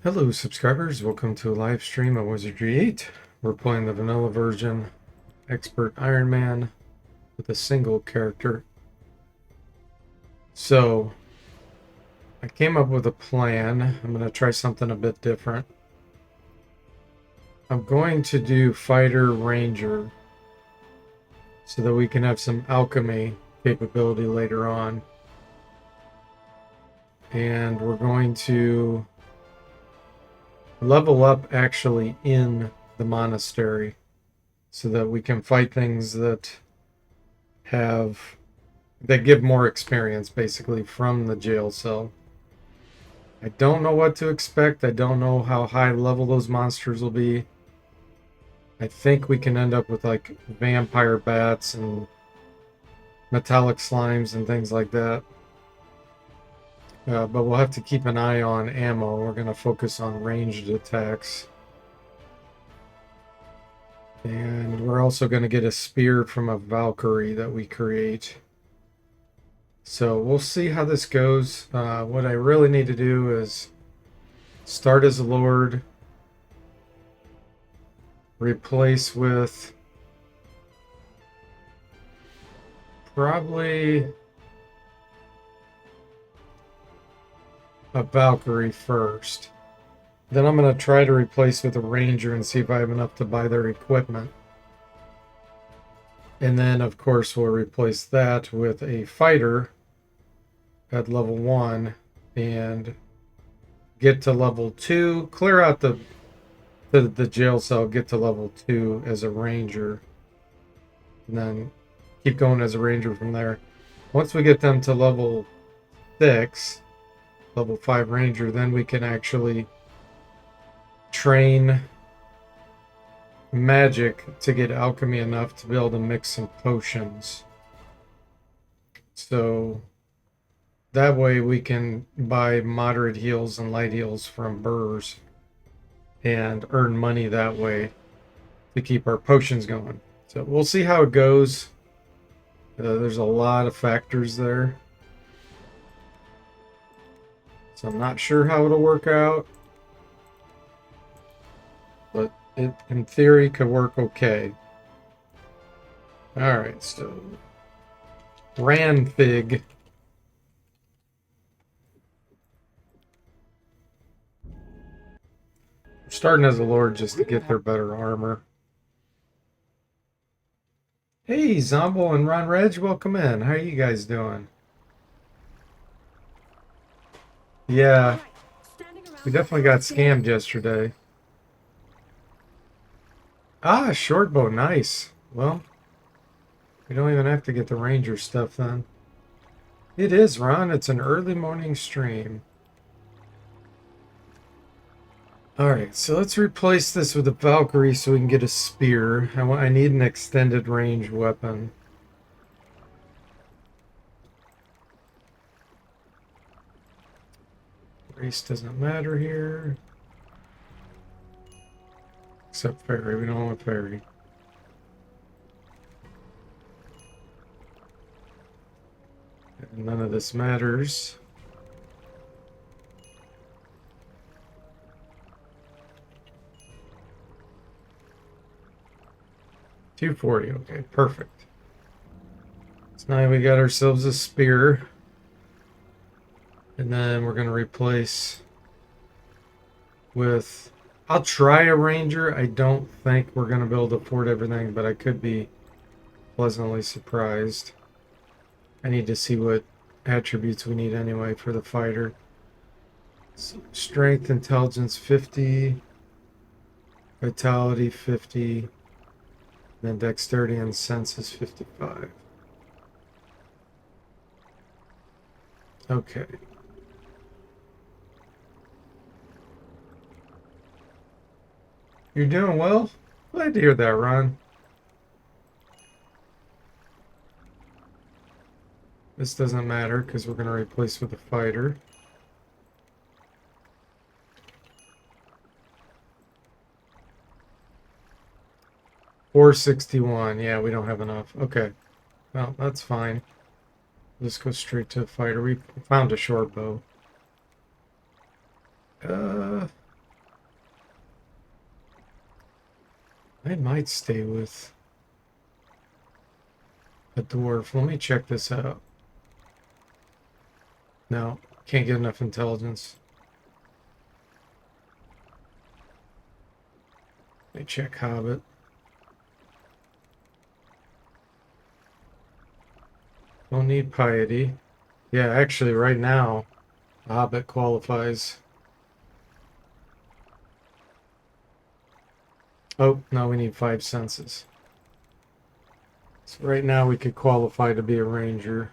Hello subscribers, welcome to a live stream of Wizardry 8. We're playing the vanilla version, Expert Iron Man, with a single character. So, I came up with a plan. I'm going to try something a bit different. I'm going to do Fighter Ranger, so that we can have some alchemy capability later on. And we're going to level up actually in the monastery so that we can fight things that give more experience basically from the jail cell. I don't know what to expect. I don't know how high level those monsters will be. I think we can end up with like vampire bats and metallic slimes and things like that. But we'll have to keep an eye on ammo. We're going to focus on ranged attacks. And we're also going to get a spear from a Valkyrie that we create. So we'll see how this goes. What I really need to do is start as a Lord, replace with probably a Valkyrie first. Then I'm going to try to replace with a Ranger and see if I have enough to buy their equipment. And then, of course, we'll replace that with a Fighter at level 1 and get to level 2, clear out the jail cell, get to level 2 as a Ranger, and then keep going as a Ranger from there. Once we get them to level 6, level 5 Ranger, then we can actually train magic to get alchemy enough to be able to mix some potions. So that way we can buy moderate heals and light heals from burrs and earn money that way to keep our potions going. So we'll see how it goes. There's a lot of factors there. So I'm not sure how it'll work out. But it, in theory, could work okay. Alright, so Ranfig. We're starting as a Lord just to get their better armor. Hey, Zombo and Ron Reg, welcome in. How are you guys doing? Yeah, we definitely got scammed yesterday. Ah, shortbow, nice. Well, we don't even have to get the Ranger stuff then. It is, Ron. It's an early morning stream. Alright, so let's replace this with a Valkyrie so we can get a spear. I need an extended range weapon. Race doesn't matter here. Except fairy. We don't want fairy. And none of this matters. $240. Okay, perfect. So now we got ourselves a spear. And then we're going to replace with... I'll try a Ranger. I don't think we're going to be able to afford everything, but I could be pleasantly surprised. I need to see what attributes we need anyway for the fighter. So strength, intelligence 50, vitality 50, then dexterity and senses 55. Okay. You're doing well? Glad to hear that, Ron. This doesn't matter because we're going to replace with a fighter. $461. Yeah, we don't have enough. Okay. Well, that's fine. Let's go straight to a fighter. We found a short bow. I might stay with a dwarf. Let me check this out. No, can't get enough intelligence. Let me check Hobbit. Don't need piety. Yeah, actually, right now, Hobbit qualifies. Oh, no, we need 5 senses. So right now we could qualify to be a ranger.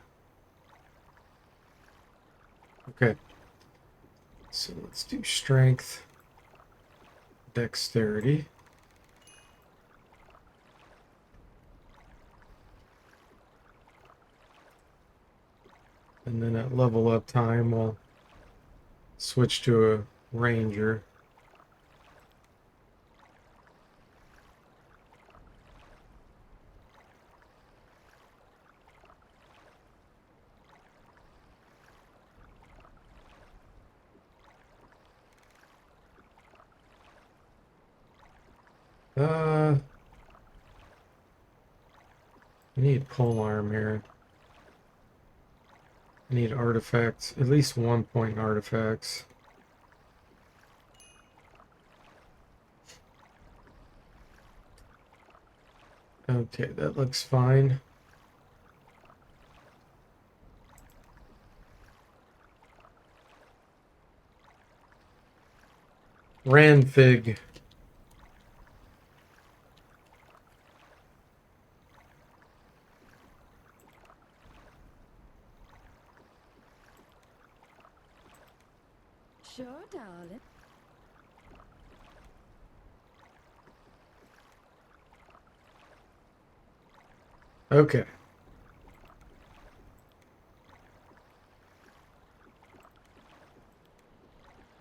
Okay. So let's do strength, dexterity. And then at level up time, we'll switch to a ranger. I need polearm here. I need artifacts, at least 1 point artifacts. Okay, that looks fine. Ranfig. Sure, darling. Okay.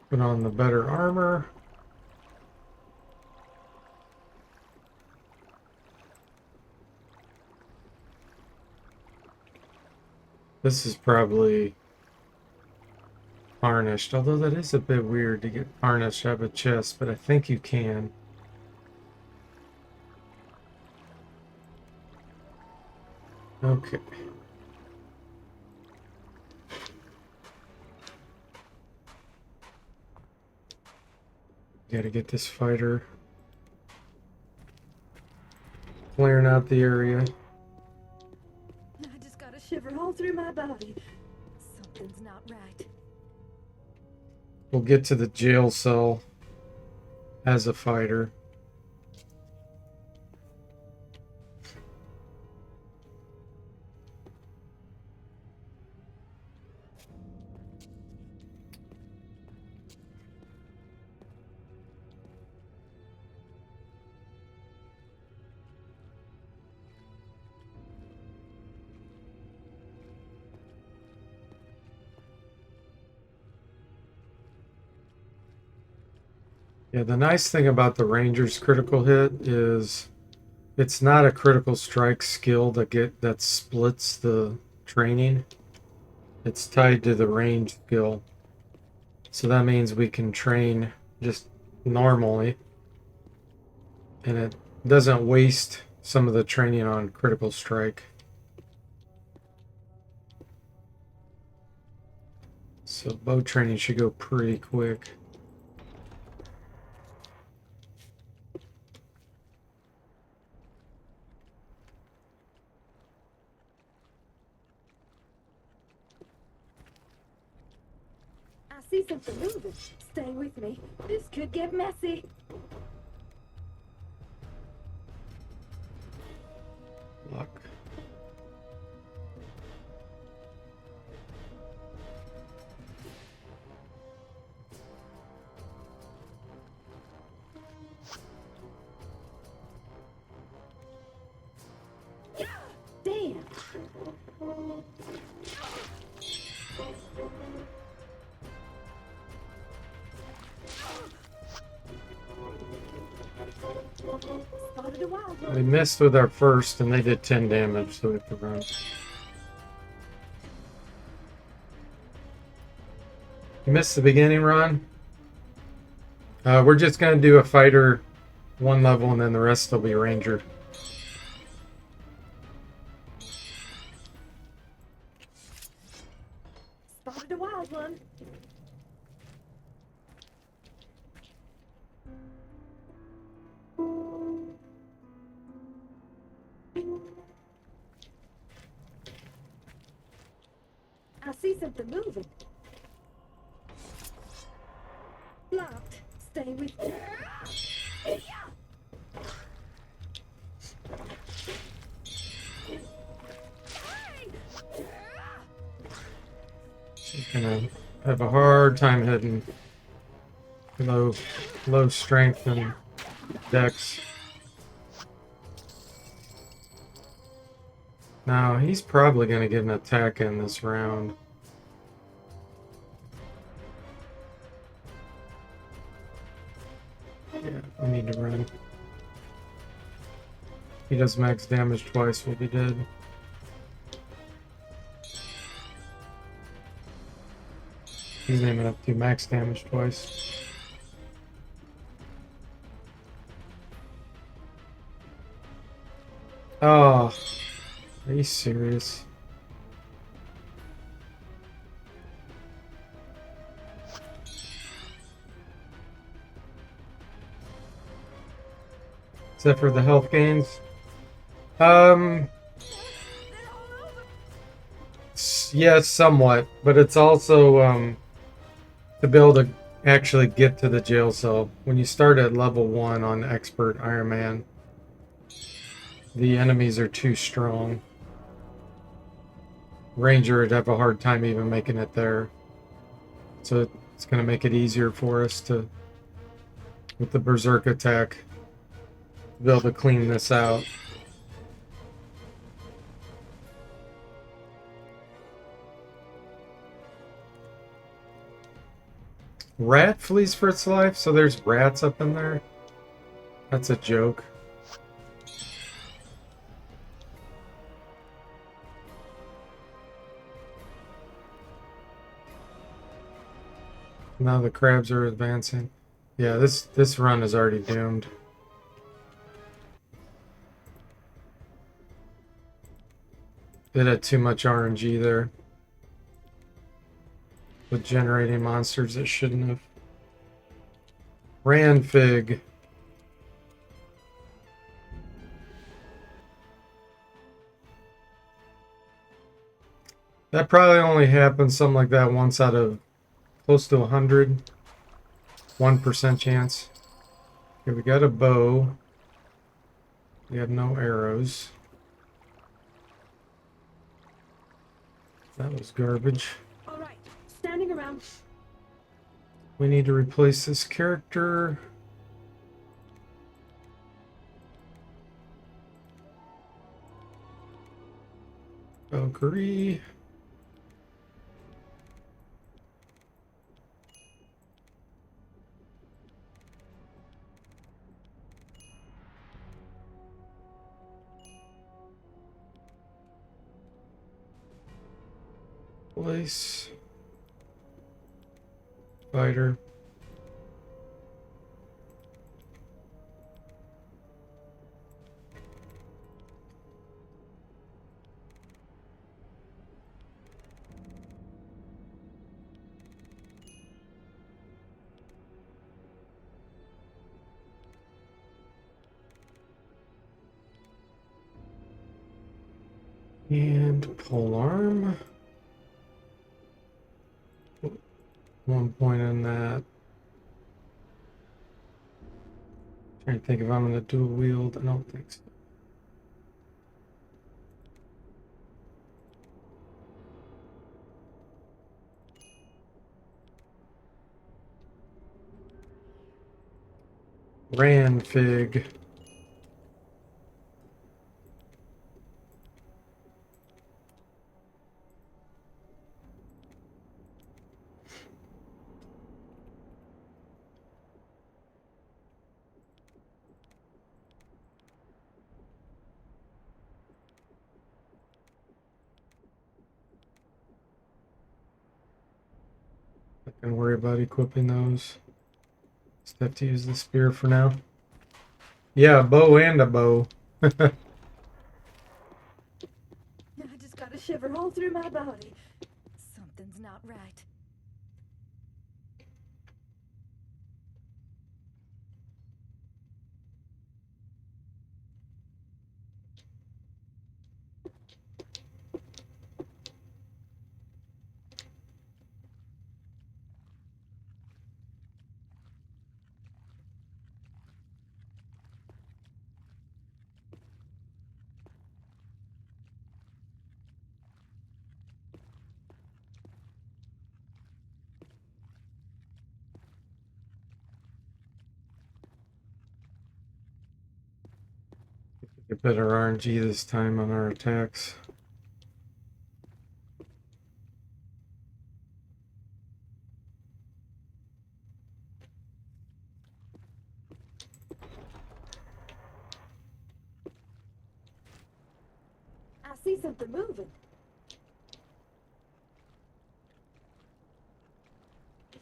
Put on the better armor. This is probably tarnished, although that is a bit weird to get tarnished out of a chest, but I think you can. Okay. Gotta get this fighter. Clearing out the area. I just got a shiver all through my body. Something's not right. We'll get to the jail cell as a fighter. Yeah, the nice thing about the Ranger's critical hit is it's not a critical strike skill that splits the training. It's tied to the range skill. So that means we can train just normally, and it doesn't waste some of the training on critical strike. So bow training should go pretty quick. I see something moving. Stay with me. This could get messy. Luck. Damn. Spotted a wild one. We missed with our first, and they did 10 damage, so we have to run. You missed the beginning, Ron? We're just going to do a fighter one level, and then the rest will be ranger. Spotted a wild one. I see something moving. Blocked. Stay with me. She's gonna have a hard time hitting low strength and dex. Now he's probably gonna get an attack in this round. Yeah, we need to run. He does max damage twice, we'll be dead. He's not even up to max damage twice. Oh, are you serious? Except for the health gains. Yes, somewhat, but it's also to be able to actually get to the jail cell. When you start at level 1 on Expert Iron Man, the enemies are too strong. Ranger would have a hard time even making it there. So it's going to make it easier for us to, with the Berserk attack, to be able to clean this out. Rat flees for its life, so there's rats up in there. That's a joke. Now the crabs are advancing. Yeah, this run is already doomed. It had too much RNG there. With generating monsters that shouldn't have. Ranfig. That probably only happens something like that once out of close to 100. 1% chance. Okay, we got a bow. We have no arrows. That was garbage. All right, standing around. We need to replace this character. Valkyrie. Place. Fighter. And polearm. 1 point on that. Trying to think if I'm going to dual wield. I don't think so. Ranfig. Not gonna worry about equipping those. Just have to use the spear for now. Yeah, a bow and a bow. I just got a shiver all through my body. Something's not right. Get better RNG this time on our attacks. I see something moving.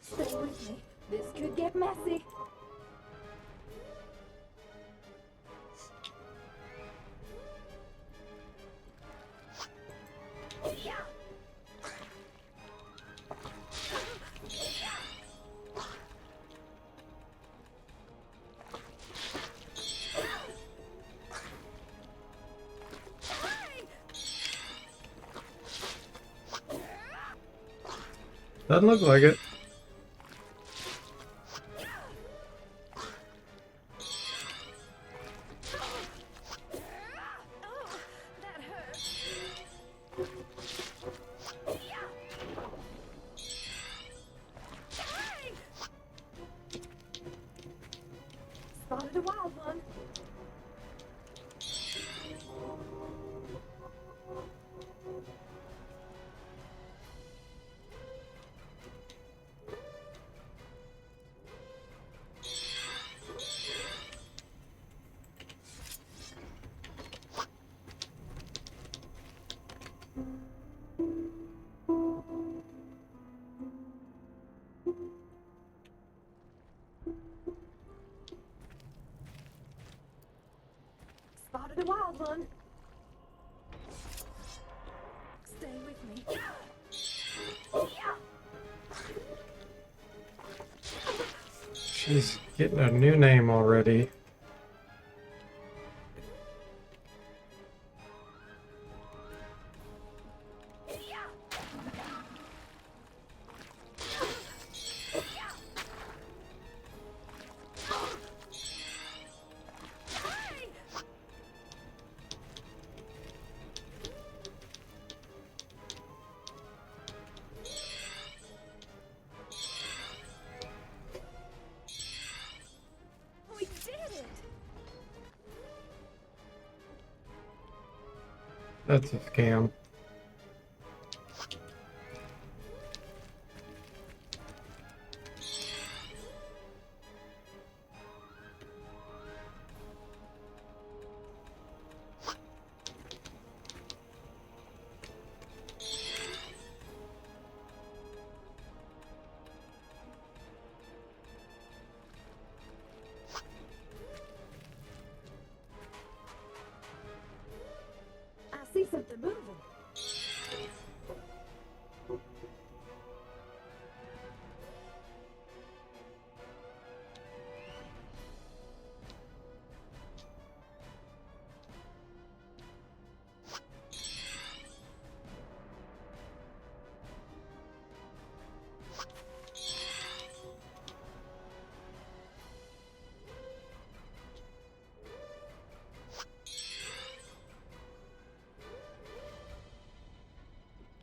Stay with me. This could get messy. Doesn't look like it. Oh, that hurt. Spotted a wild one. Spotted a wild one. Stay with me. She's getting a new name already. We did it! That's a scam. I see something moving.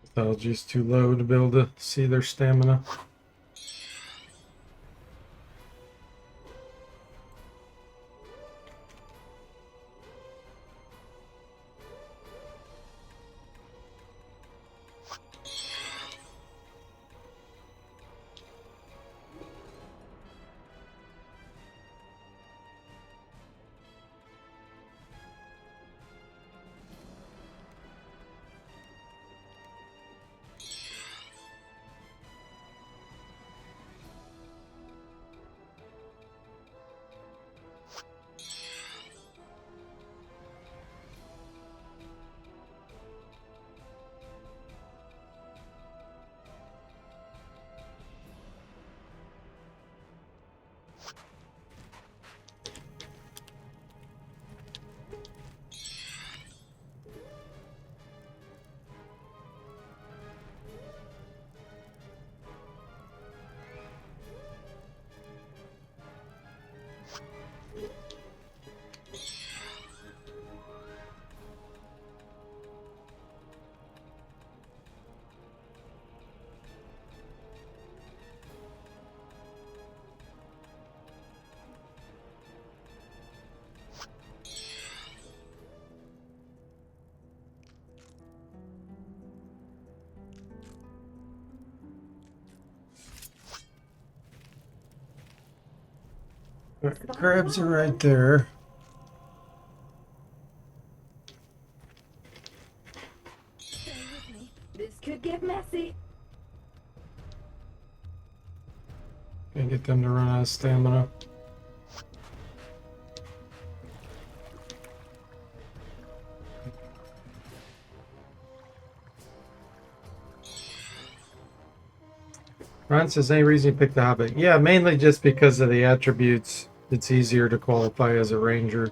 Mythology's too low to be able to see their stamina. Crabs are right there. Stay with me. This could get messy. Can't get them to run out of stamina. Ron says, any reason you picked the Hobbit? Yeah, mainly just because of the attributes. It's easier to qualify as a ranger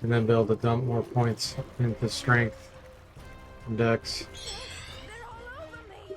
and then be able to dump more points into strength and dex. They're all over me.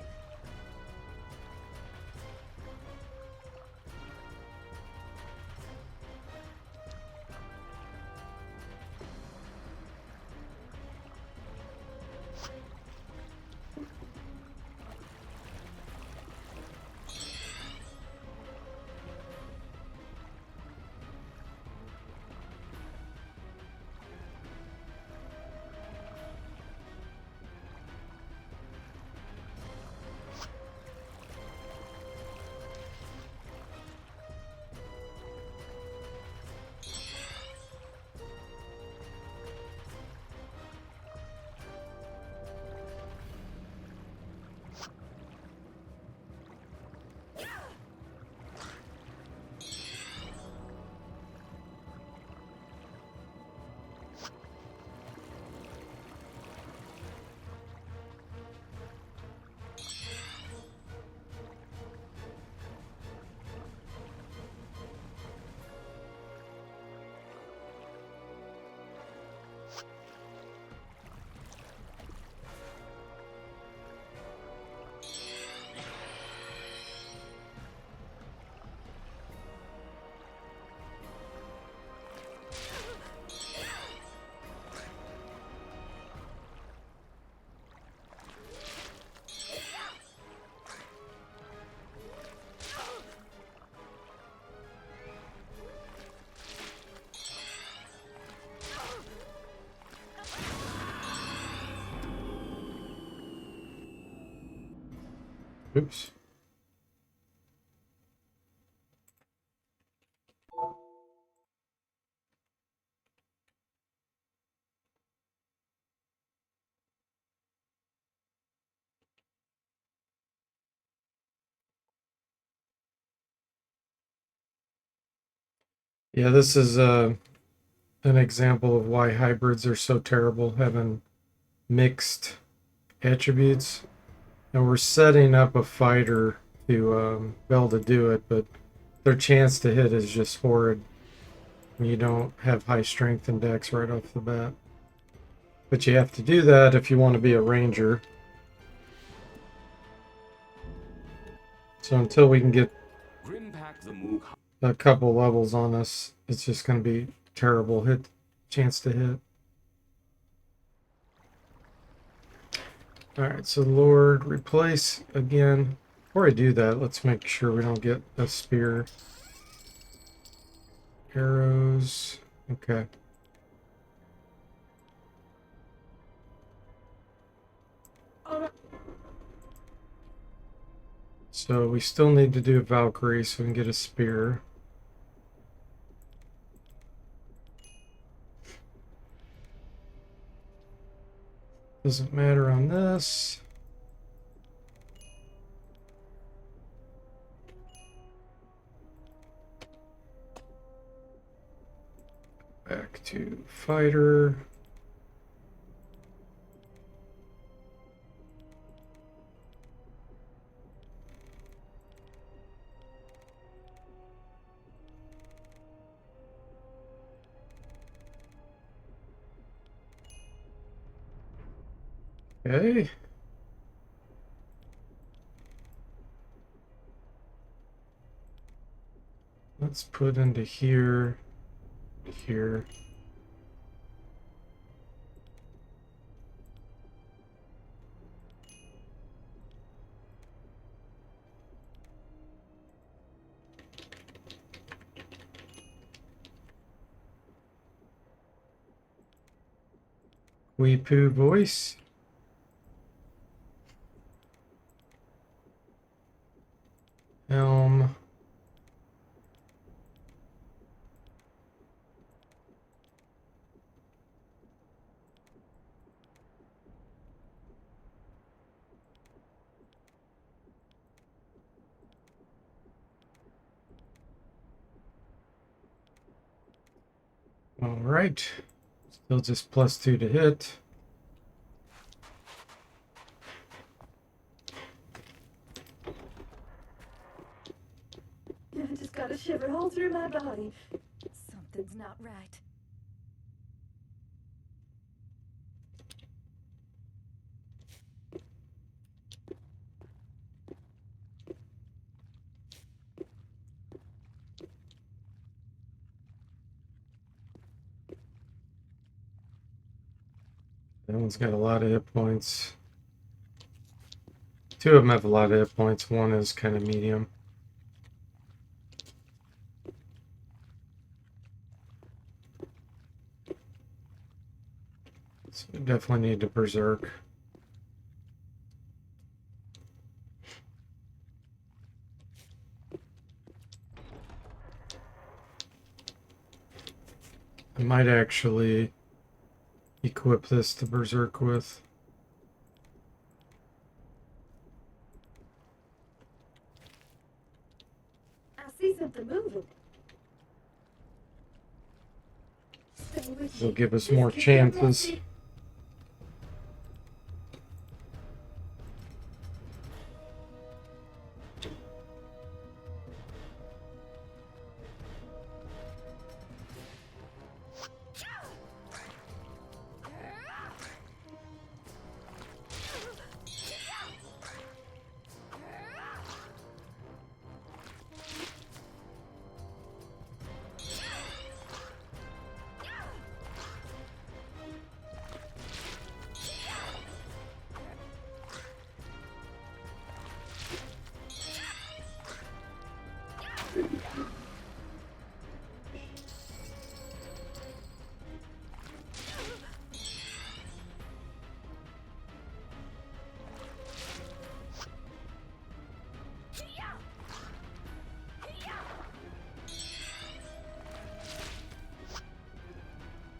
Oops. Yeah, this is an example of why hybrids are so terrible, having mixed attributes. And we're setting up a fighter to be able to do it, but their chance to hit is just horrid. You don't have high strength and dex right off the bat. But you have to do that if you want to be a ranger. So until we can get a couple levels on us, it's just going to be terrible chance to hit. Alright, so Lord, replace again. Before I do that, let's make sure we don't get a spear. Arrows. Okay. So we still need to do Valkyrie so we can get a spear. Doesn't matter on this. Back to fighter. Okay. Let's put into here, here. Weepoo voice. Helm. All right. Still just +2 to hit. I just got a shiver all through my body. Something's not right. That one's got a lot of hit points. 2 of them have a lot of hit points. One is kind of medium. So we definitely need to berserk. I might actually equip this to berserk with. I see something moving. Stay with It'll me. give us This more could get chances. messy.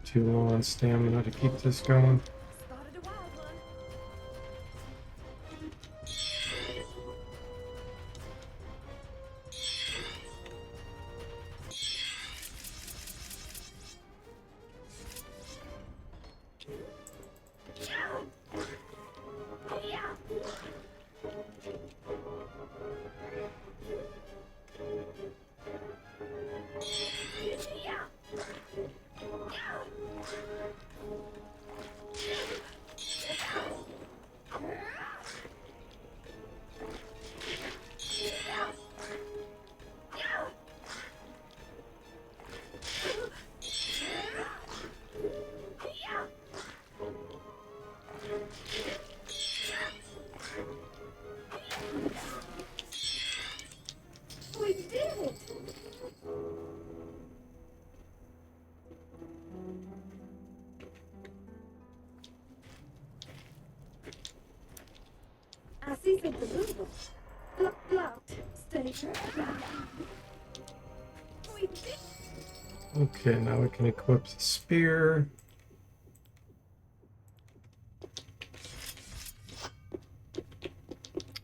Too low on stamina to keep this going. Spotted a wild one. We did it! I see something moving. Blocked. Stay. We did. Okay, now we can equip the spear.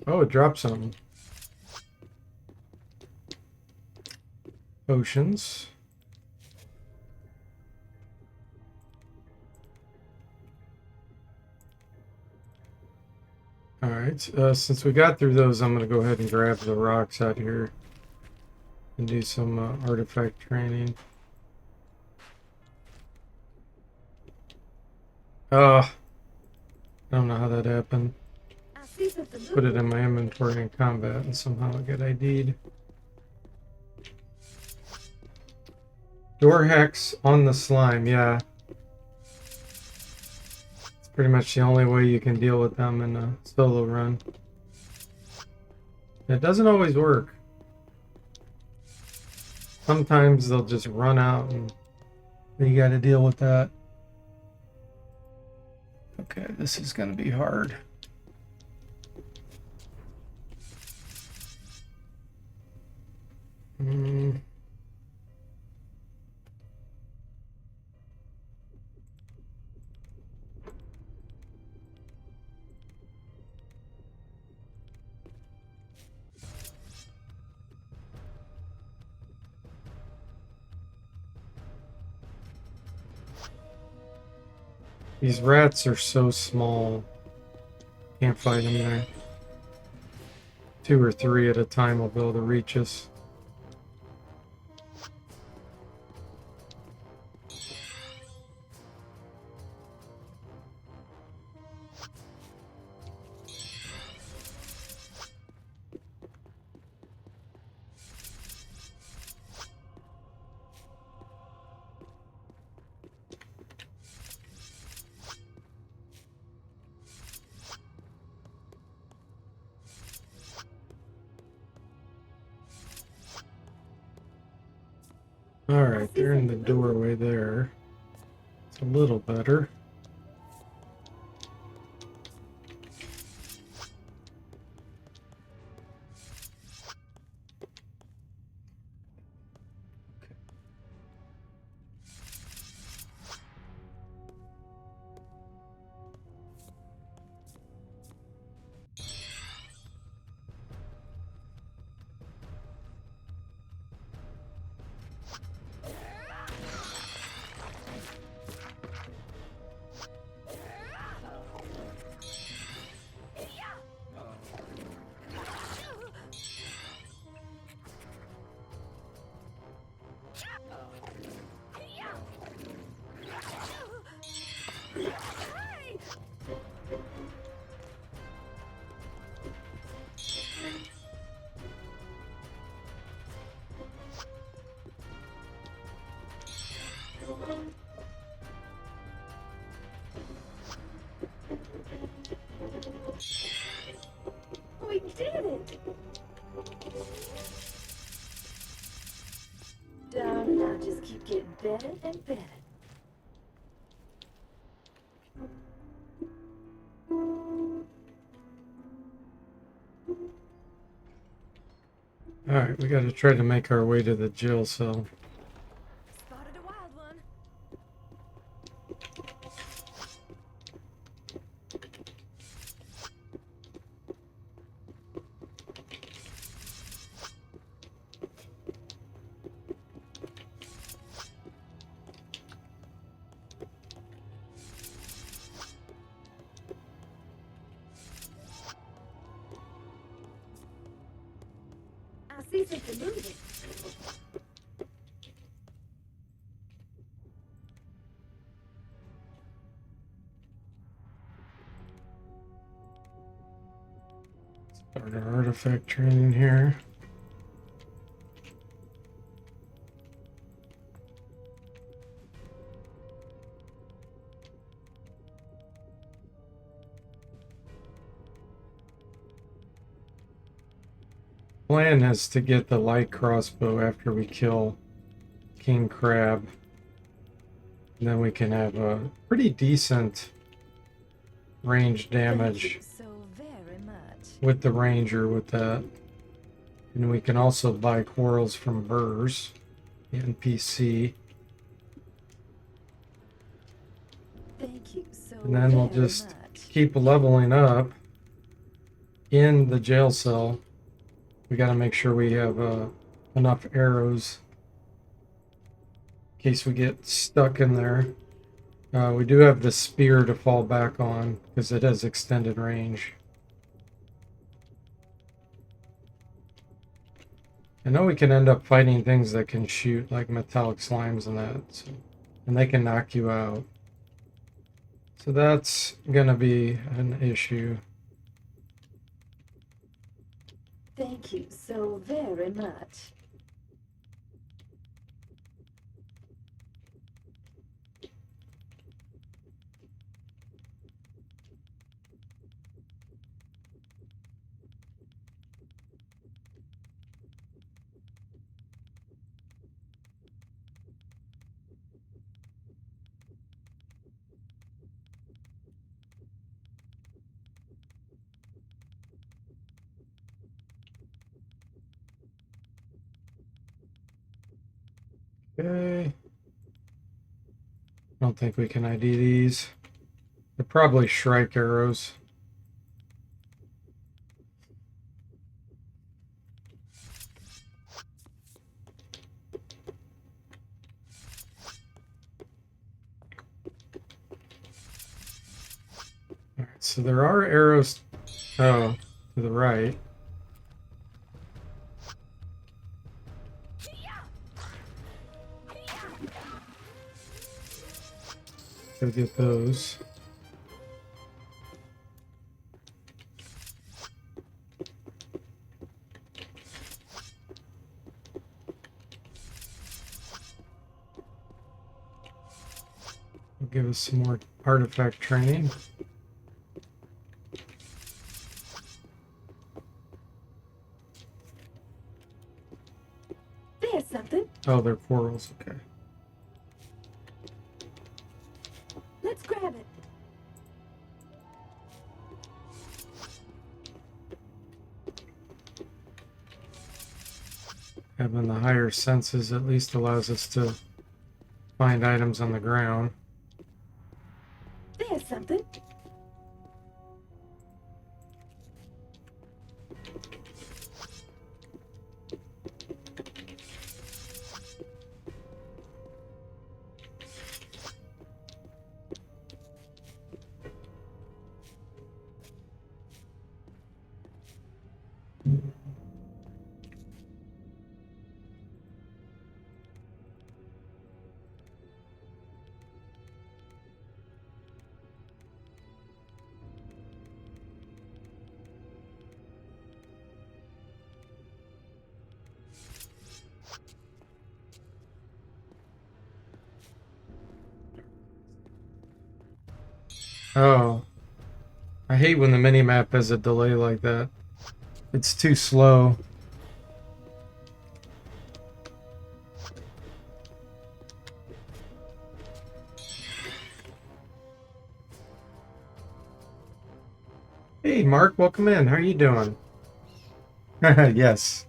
Oh, it dropped something. Potions. Alright, since we got through those, I'm going to go ahead and grab the rocks out here and do some artifact training. I don't know how that happened. I see something Put it moving. in my inventory in combat and somehow it got ID'd. Door hex on the slime, yeah. It's pretty much the only way you can deal with them in a solo run. It doesn't always work. Sometimes they'll just run out and you gotta deal with that. Okay, this is gonna be hard. These rats are so small. Can't fight them there. 2 or 3 at a time will be able to reach us. Alright, they're in the doorway there. It's a little better. We did it! Darling, I just keep getting better and better. Alright, we gotta try to make our way to the jail cell. Spotted a wild one. I see something moving. Start our artifact training here. Plan is to get the light crossbow after we kill King Crab. And then we can have a pretty decent range damage Thank you so very much. with the ranger with that. And we can also buy quarrels from Burrs, the NPC. Thank you so And then we'll very just much. keep leveling up in the jail cell. We got to make sure we have enough arrows in case we get stuck in there. We do have the spear to fall back on because it has extended range. I know we can end up fighting things that can shoot, like metallic slimes and that, so, and they can knock you out. So that's gonna be an issue. Thank you so very much. Okay. I don't think we can ID these. They're probably Shrike arrows. so there are arrows, oh, to the right. Gotta get those. Will give us some more artifact training. There's something. Oh, they're portals. Okay. Let's grab it. Having the higher senses at least allows us to find items on the ground. There's something. Oh, I hate when the mini-map has a delay like that. It's too slow. Hey, Mark, welcome in. How are you doing? Yes.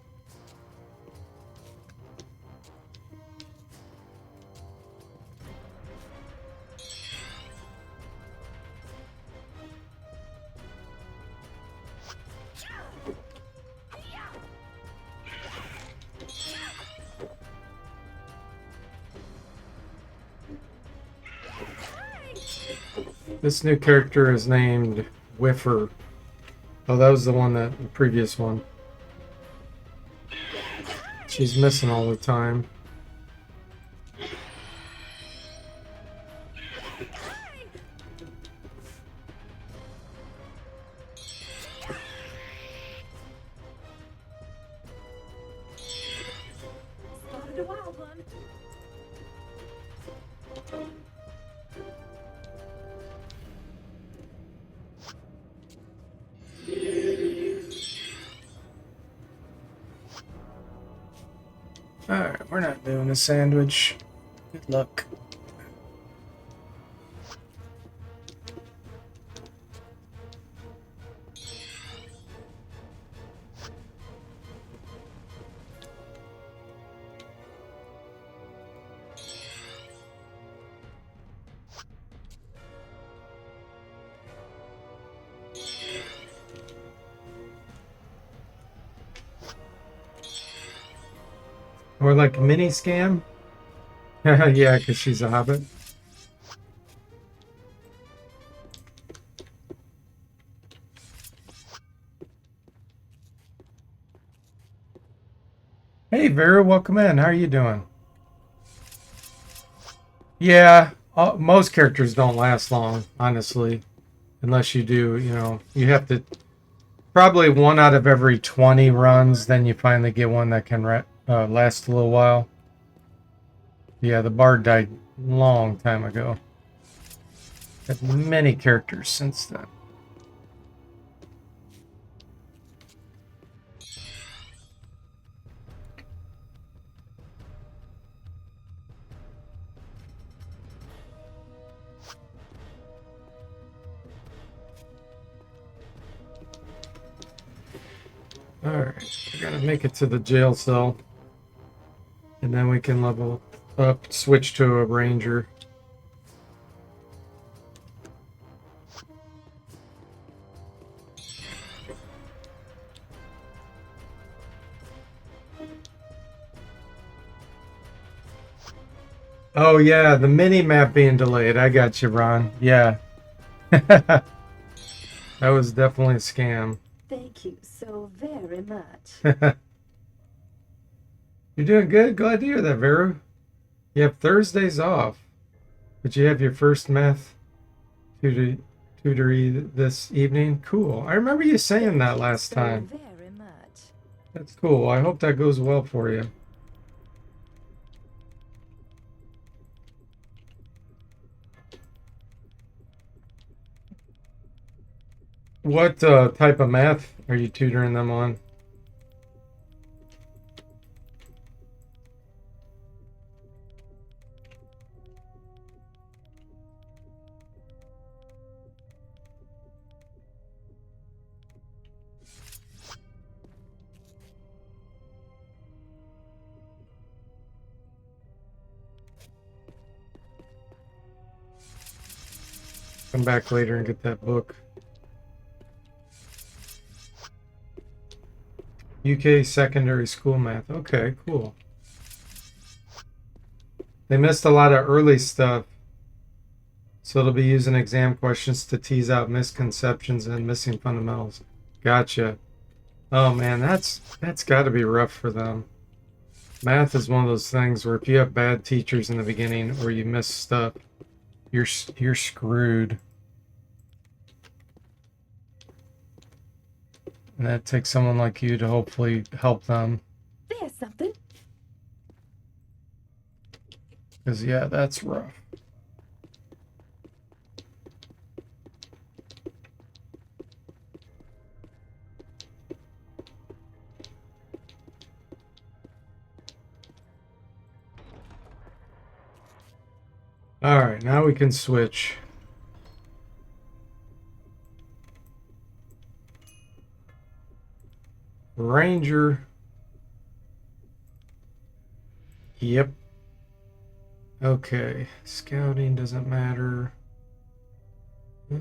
This new character is named Whiffer. Oh, that was the one the previous one. She's missing all the time. Spotted a wild one. Alright, we're not doing a sandwich. Good luck. Or like a mini scam? Yeah, because she's a hobbit. Hey, Vera, welcome in. How are you doing? Yeah, most characters don't last long, honestly. Unless you do, you know, you have to... Probably 1 out of every 20 runs, then you finally get one that can last a little while. Yeah, the bard died a long time ago. Had many characters since then. Alright, I gotta make it to the jail cell. And then we can level up, switch to a ranger. Oh yeah, the mini map being delayed. I got you, Ron. Yeah. That was definitely a scam. Thank you so very much. You're doing good. Glad to hear that, Vera. You have Thursdays off, but you have your first math tutor tutory this evening. Cool. I remember you saying Thank that you last so time. very much. That's cool. I hope that goes well for you. What type of math are you tutoring them on? Come back later and get that book. UK secondary school math. Okay, cool. They missed a lot of early stuff, so it'll be using exam questions to tease out misconceptions and missing fundamentals. Gotcha. Oh man, that's got to be rough for them. Math is one of those things where if you have bad teachers in the beginning or you miss stuff, you're screwed. And that takes someone like you to hopefully help them. There's something. Because yeah, that's rough. All right, now we can switch. Ranger. Yep. Okay. Scouting doesn't matter. Where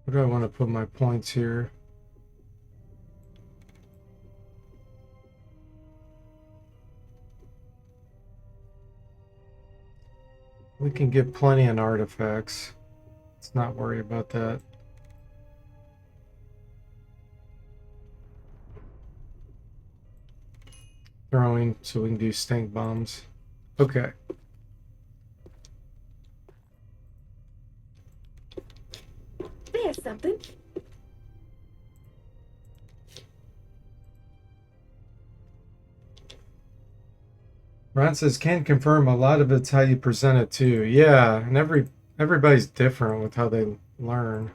do I want to put my points here? We can get plenty in artifacts. Let's not worry about that. Throwing, so we can do stink bombs. Okay. There's something. Ron says, can confirm a lot of it's how you present it too. Yeah, and everybody's different with how they learn.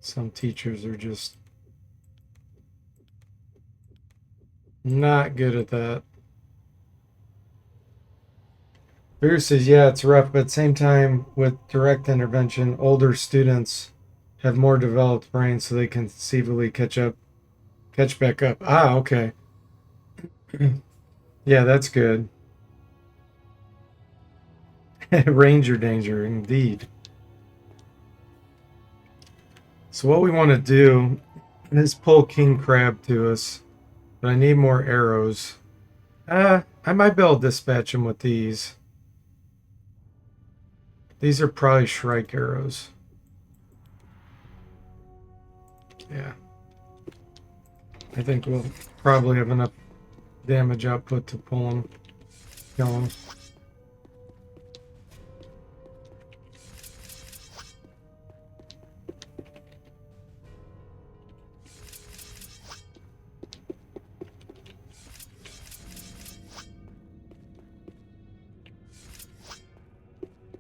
Some teachers are just not good at that. Bruce says, yeah, it's rough, but at the same time, with direct intervention, older students have more developed brains so they can conceivably catch back up. Ah, okay. Yeah, that's good. Ranger danger, indeed. So what we want to do is pull King Crab to us, but I need more arrows. I might be able to dispatch him with these. These are probably Shrike arrows. Yeah. I think we'll probably have enough damage output to pull him, kill him.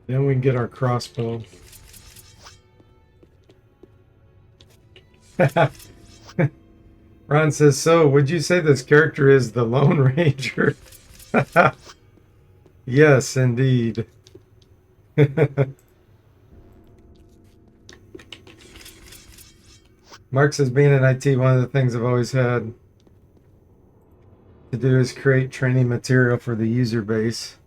Then we can get our crossbow. Ron says, so would you say this character is the Lone Ranger? Yes, indeed. Mark says, being in IT, one of the things I've always had to do is create training material for the user base.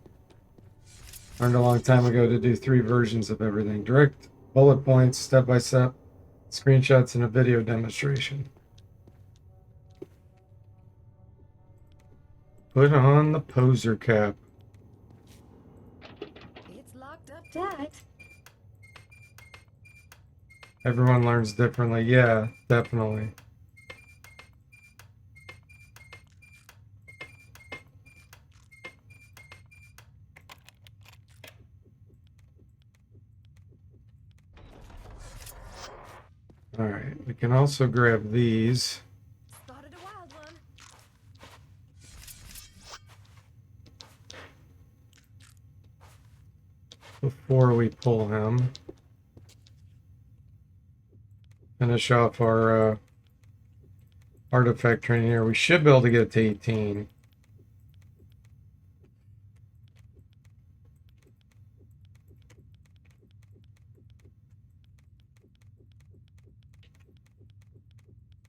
Learned a long time ago to do 3 versions of everything. Direct bullet points, step-by-step, screenshots, and a video demonstration. Put on the poser cap. tight. Everyone learns differently. Yeah, definitely. All right, we can also grab these. Spotted a wild one. Before we pull him. Finish off our artifact training here. We should be able to get to 18.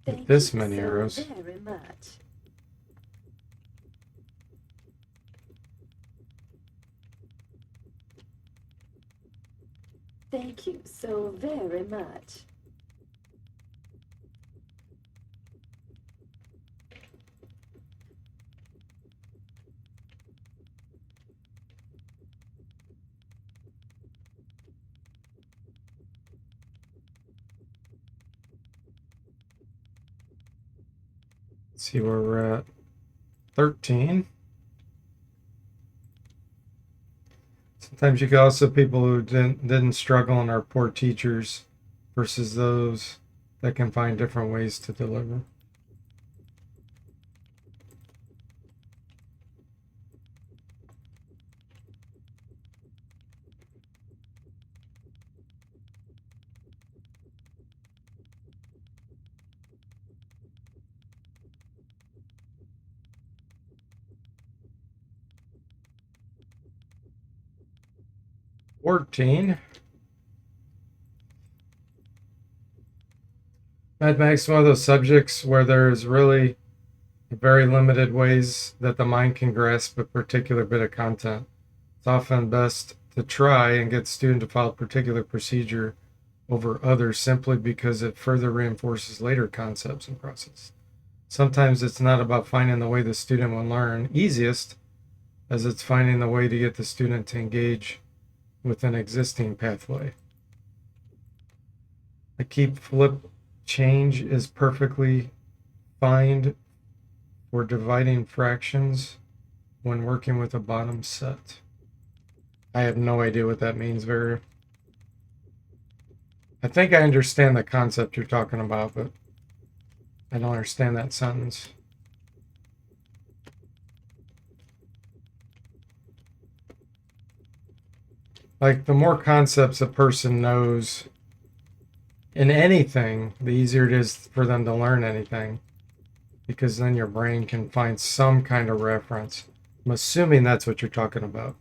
With this many arrows. Very much. Thank you so very much. Let's see where we're at. 13. Sometimes you can also people who didn't struggle and are poor teachers versus those that can find different ways to deliver. $14. Mathematics is one of those subjects where there's really very limited ways that the mind can grasp a particular bit of content. It's often best to try and get student to follow a particular procedure over others simply because it further reinforces later concepts and process. Sometimes it's not about finding the way the student will learn easiest, as it's finding the way to get the student to engage with an existing pathway. A keep flip change is perfectly fine for dividing fractions when working with a bottom set. I have no idea what that means, Vera. I think I understand the concept you're talking about, but I don't understand that sentence. Like, the more concepts a person knows in anything, the easier it is for them to learn anything. Because then your brain can find some kind of reference. I'm assuming that's what you're talking about.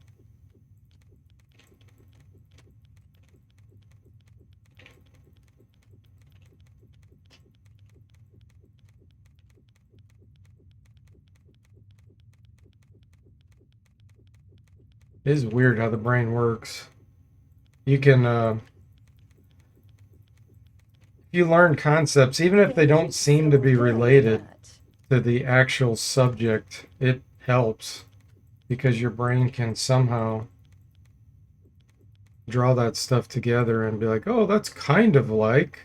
It is weird how the brain works. You can, if you learn concepts, even if they don't seem to be related to the actual subject, it helps because your brain can somehow draw that stuff together and be like, oh, that's kind of like.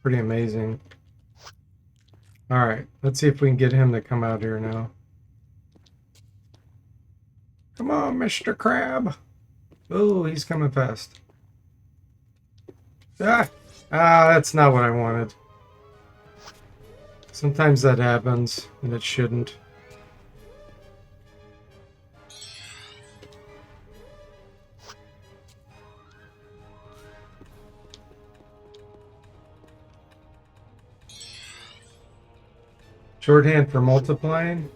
Pretty amazing. All right, let's see if we can get him to come out here now. Come on, Mr. Crab. Oh, he's coming fast. That's not what I wanted. Sometimes that happens, and it shouldn't. Shorthand for multiplying.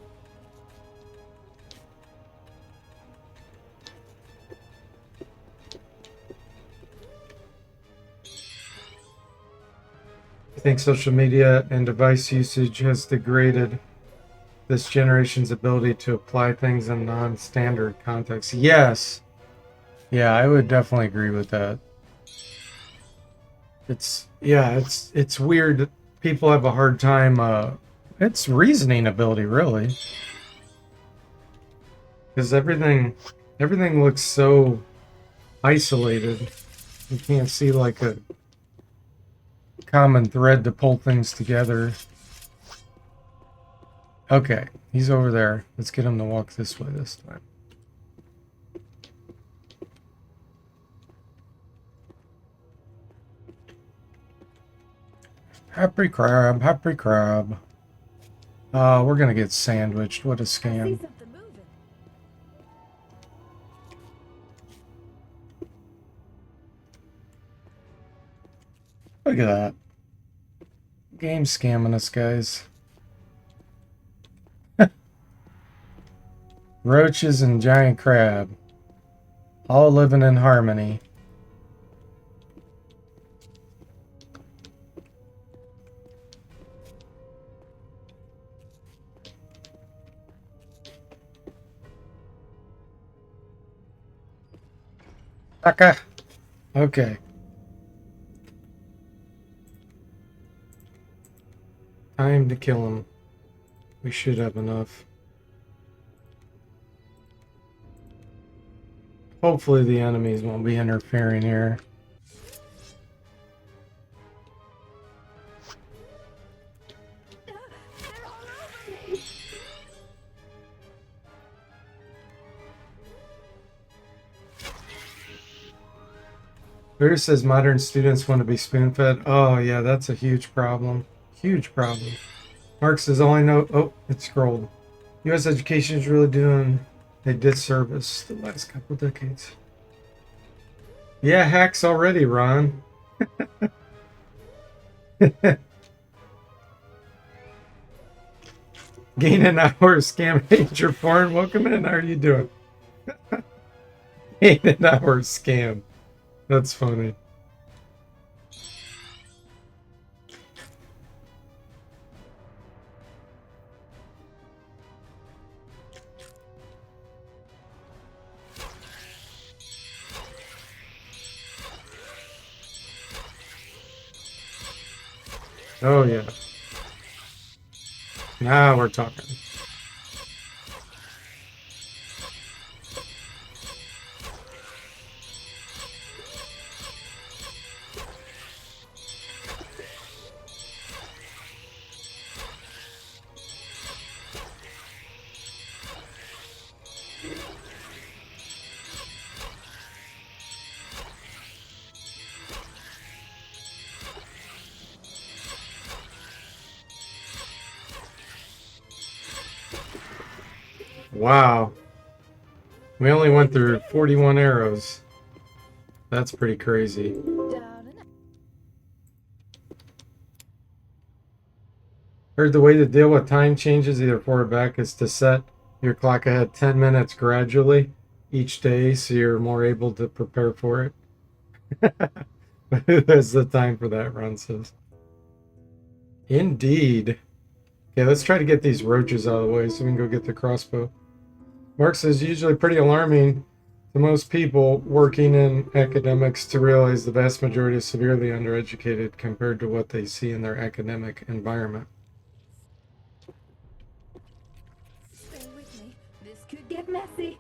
I think social media and device usage has degraded this generation's ability to apply things in non-standard contexts. Yes. Yeah, I would definitely agree with that. It's weird that people have a hard time it's reasoning ability, really. Because everything Everything looks so isolated. You can't see like a common thread to pull things together. Okay, he's over there. Let's get him to walk this way this time. Happy crab, happy crab. We're gonna get sandwiched. What a I see scam. something moving. Look at that. Game scamming us, guys. Roaches and giant crab. All living in harmony. Aka. Okay. Time to kill him. We should have enough. Hopefully the enemies won't be interfering here. They're all over me. Bear says modern students want to be spoon-fed. Oh yeah, that's a huge problem. Huge problem. Mark says all I know. Oh, it scrolled. U.S. education is really doing a disservice the last couple decades. Yeah, hacks already, Ron. Gain an hour, scam major foreign. Welcome in. How are you doing? Gain an hour, scam. That's funny. Oh yeah. Now we're talking. Wow. We only went through 41 arrows. That's pretty crazy. Down and out. Heard the way to deal with time changes, either forward or back, is to set your clock ahead 10 minutes gradually each day so you're more able to prepare for it. Who has the time for that, Ron says. Indeed. Okay, let's try to get these roaches out of the way so we can go get the crossbow. Mark says usually pretty alarming to most people working in academics to realize the vast majority is severely undereducated compared to what they see in their academic environment. Stay with me. This could get messy.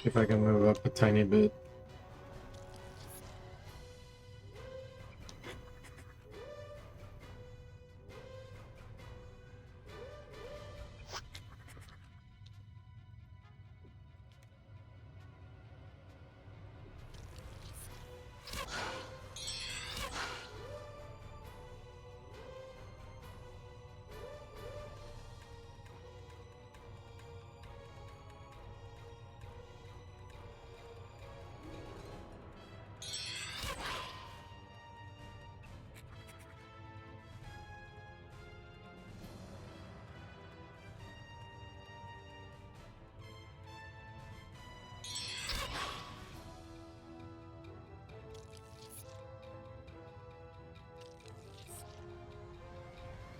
See if I can move up a tiny bit.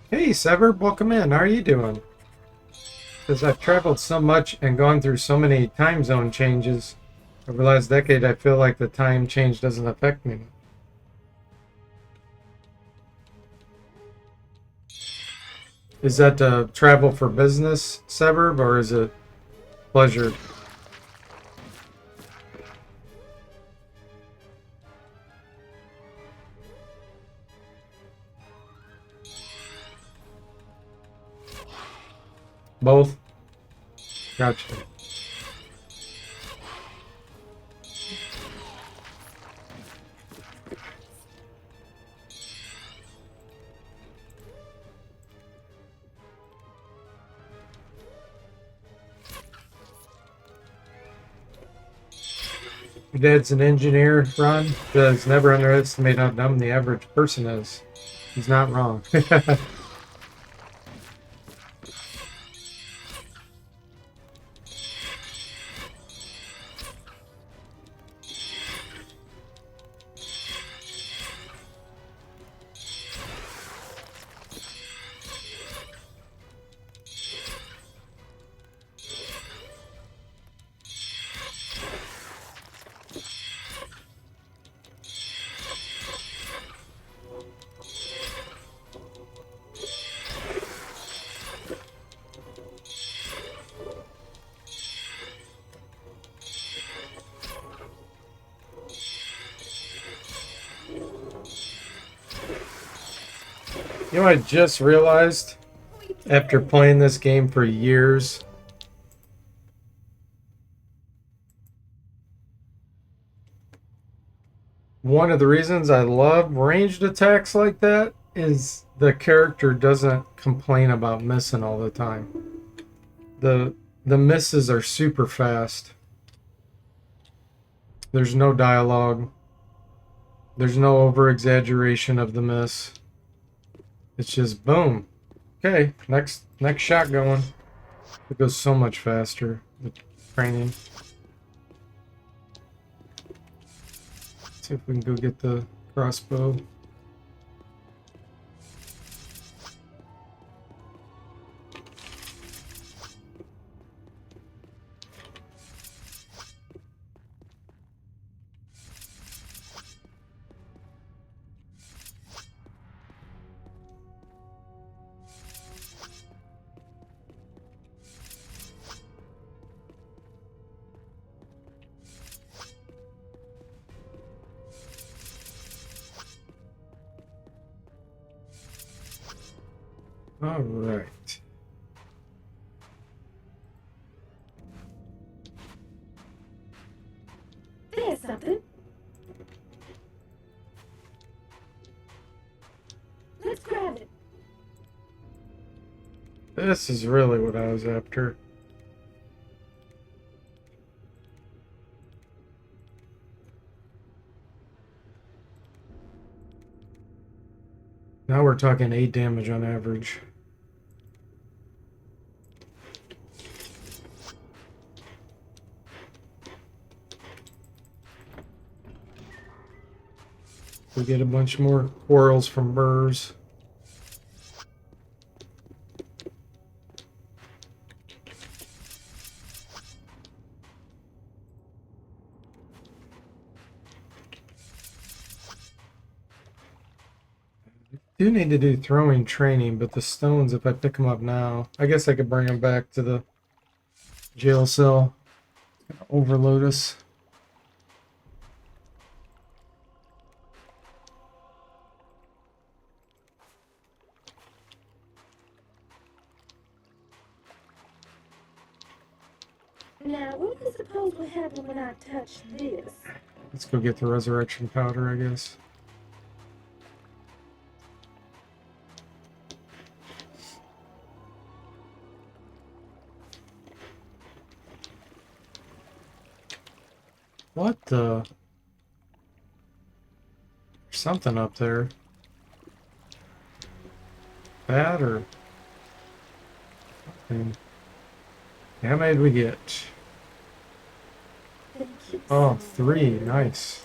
Hey, Sever, welcome in. How are you doing? Because I've traveled so much and gone through so many time zone changes over the last decade, I feel like the time change doesn't affect me. Is that travel for business, Sever, or is it pleasure? Both? Gotcha. Your dad's an engineer, Ron. Does never underestimate how dumb the average person is. He's not wrong. You know, I just realized after playing this game for years, one of the reasons I love ranged attacks like that is the character doesn't complain about missing all the time. The the misses are super fast. There's no dialogue. There's no over exaggeration of the miss. It's just boom. Okay, next shot going. It goes so much faster with training. See if we can go get the crossbow. All right. There's something. Let's grab it. This is really what I was after. Now we're talking 8 damage on average. We get a bunch more quarrels from burrs. Do need to do throwing training, but the stones, if I pick them up now, I guess I could bring them back to the jail cell. Overload us. Now, what do you suppose will happen when I touch this? Let's go get the resurrection powder, I guess. What the? There's something up there. Bad or something. How many did we get? Thank you Oh, so 3. much. Nice.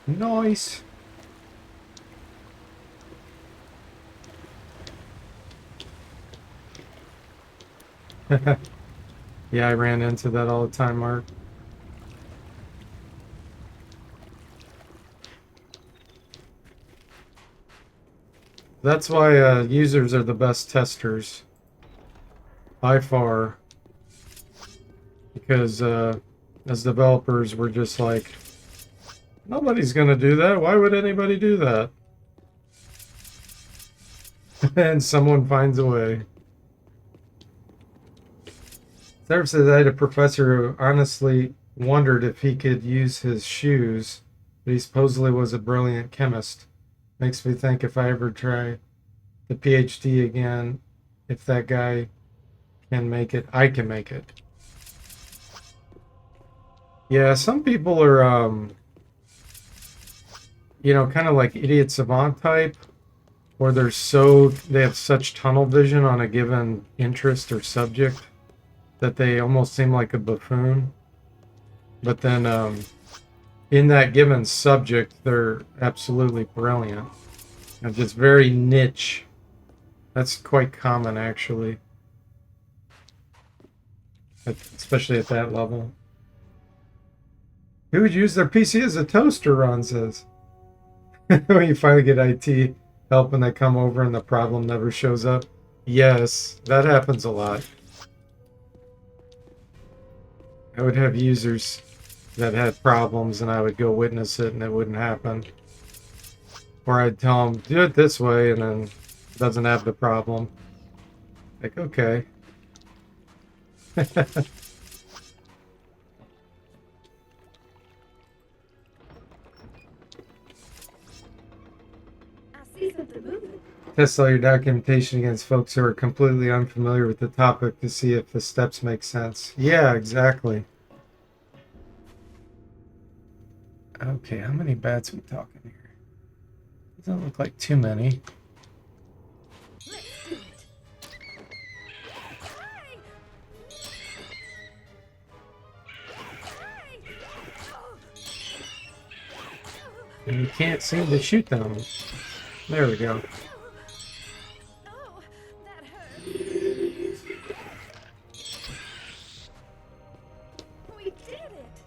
Nice. Yeah, I ran into that all the time, Mark. That's why users are the best testers by far, because as developers, we're just like, nobody's going to do that. Why would anybody do that? And someone finds a way. Sarah says I had a professor who honestly wondered if he could use his shoes, but he supposedly was a brilliant chemist. Makes me think if I ever try the PhD again, if that guy can make it, I can make it. Yeah, some people are, kind of like idiot savant type, where they have such tunnel vision on a given interest or subject that they almost seem like a buffoon. But then in that given subject, they're absolutely brilliant and just very niche. That's quite common, actually, especially at that level. Who would use their PC as a toaster, Ron says. When you finally get IT help and they come over and the problem never shows up. Yes, that happens a lot. I would have users that had problems and I would go witness it and it wouldn't happen. Or I'd tell them, do it this way, and then it doesn't have the problem. Like, okay. Test all your documentation against folks who are completely unfamiliar with the topic to see if the steps make sense. Yeah, exactly. Okay, how many bats are we talking here? Doesn't look like too many. And you can't seem to shoot them. There we go. Oh, that hurt. We did it.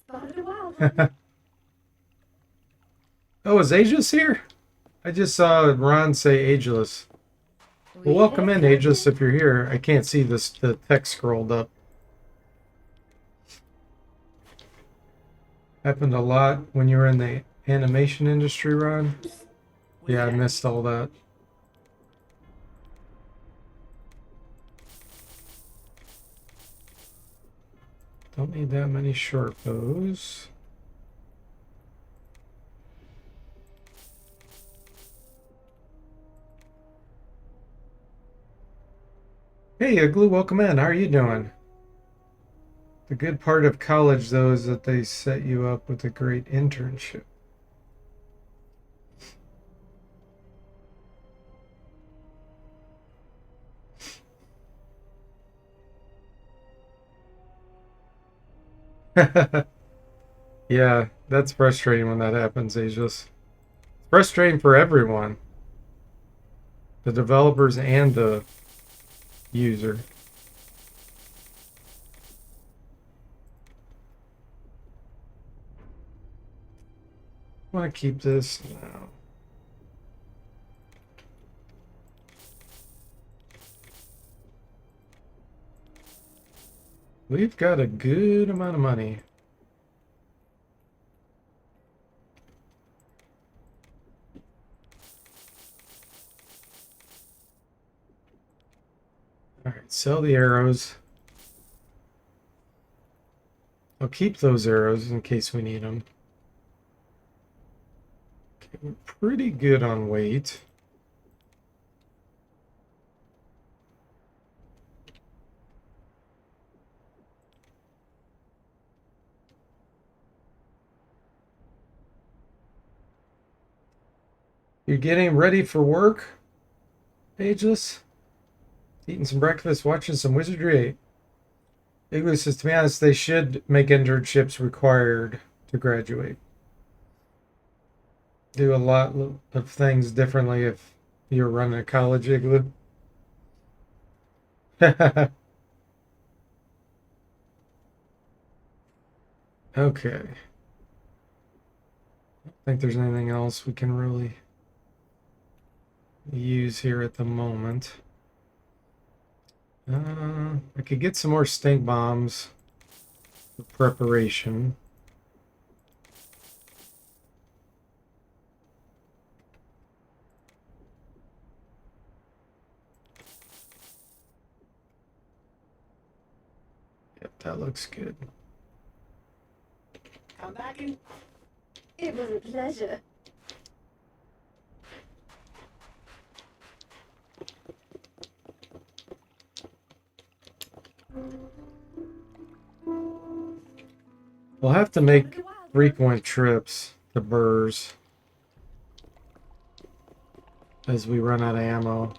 Spotted a wild. Oh, is Ageless here? I just saw Ron say Ageless. Well, welcome in, Ageless, if you're here. I can't see the text scrolled up. Happened a lot when you were in the animation industry, Ron. Yeah, I missed all that. Don't need that many short bows. Hey, Igloo, welcome in. How are you doing? The good part of college, though, is that they set you up with a great internship. Yeah, that's frustrating when that happens, Aegis. It's frustrating for everyone. The developers and the user. I want to keep this now. We've got a good amount of money. All right, sell the arrows. I'll keep those arrows in case we need them. Okay, we're pretty good on weight. You're getting ready for work, Ageless? Eating some breakfast, watching some Wizardry 8. Igloo says, to be honest, they should make internships required to graduate. Do a lot of things differently if you're running a college igloo. Okay. I don't think there's anything else we can really use here at the moment. I could get some more stink bombs for preparation. Yep, that looks good. Come back in. It was a pleasure. We'll have to make frequent trips to Burrs as we run out of ammo.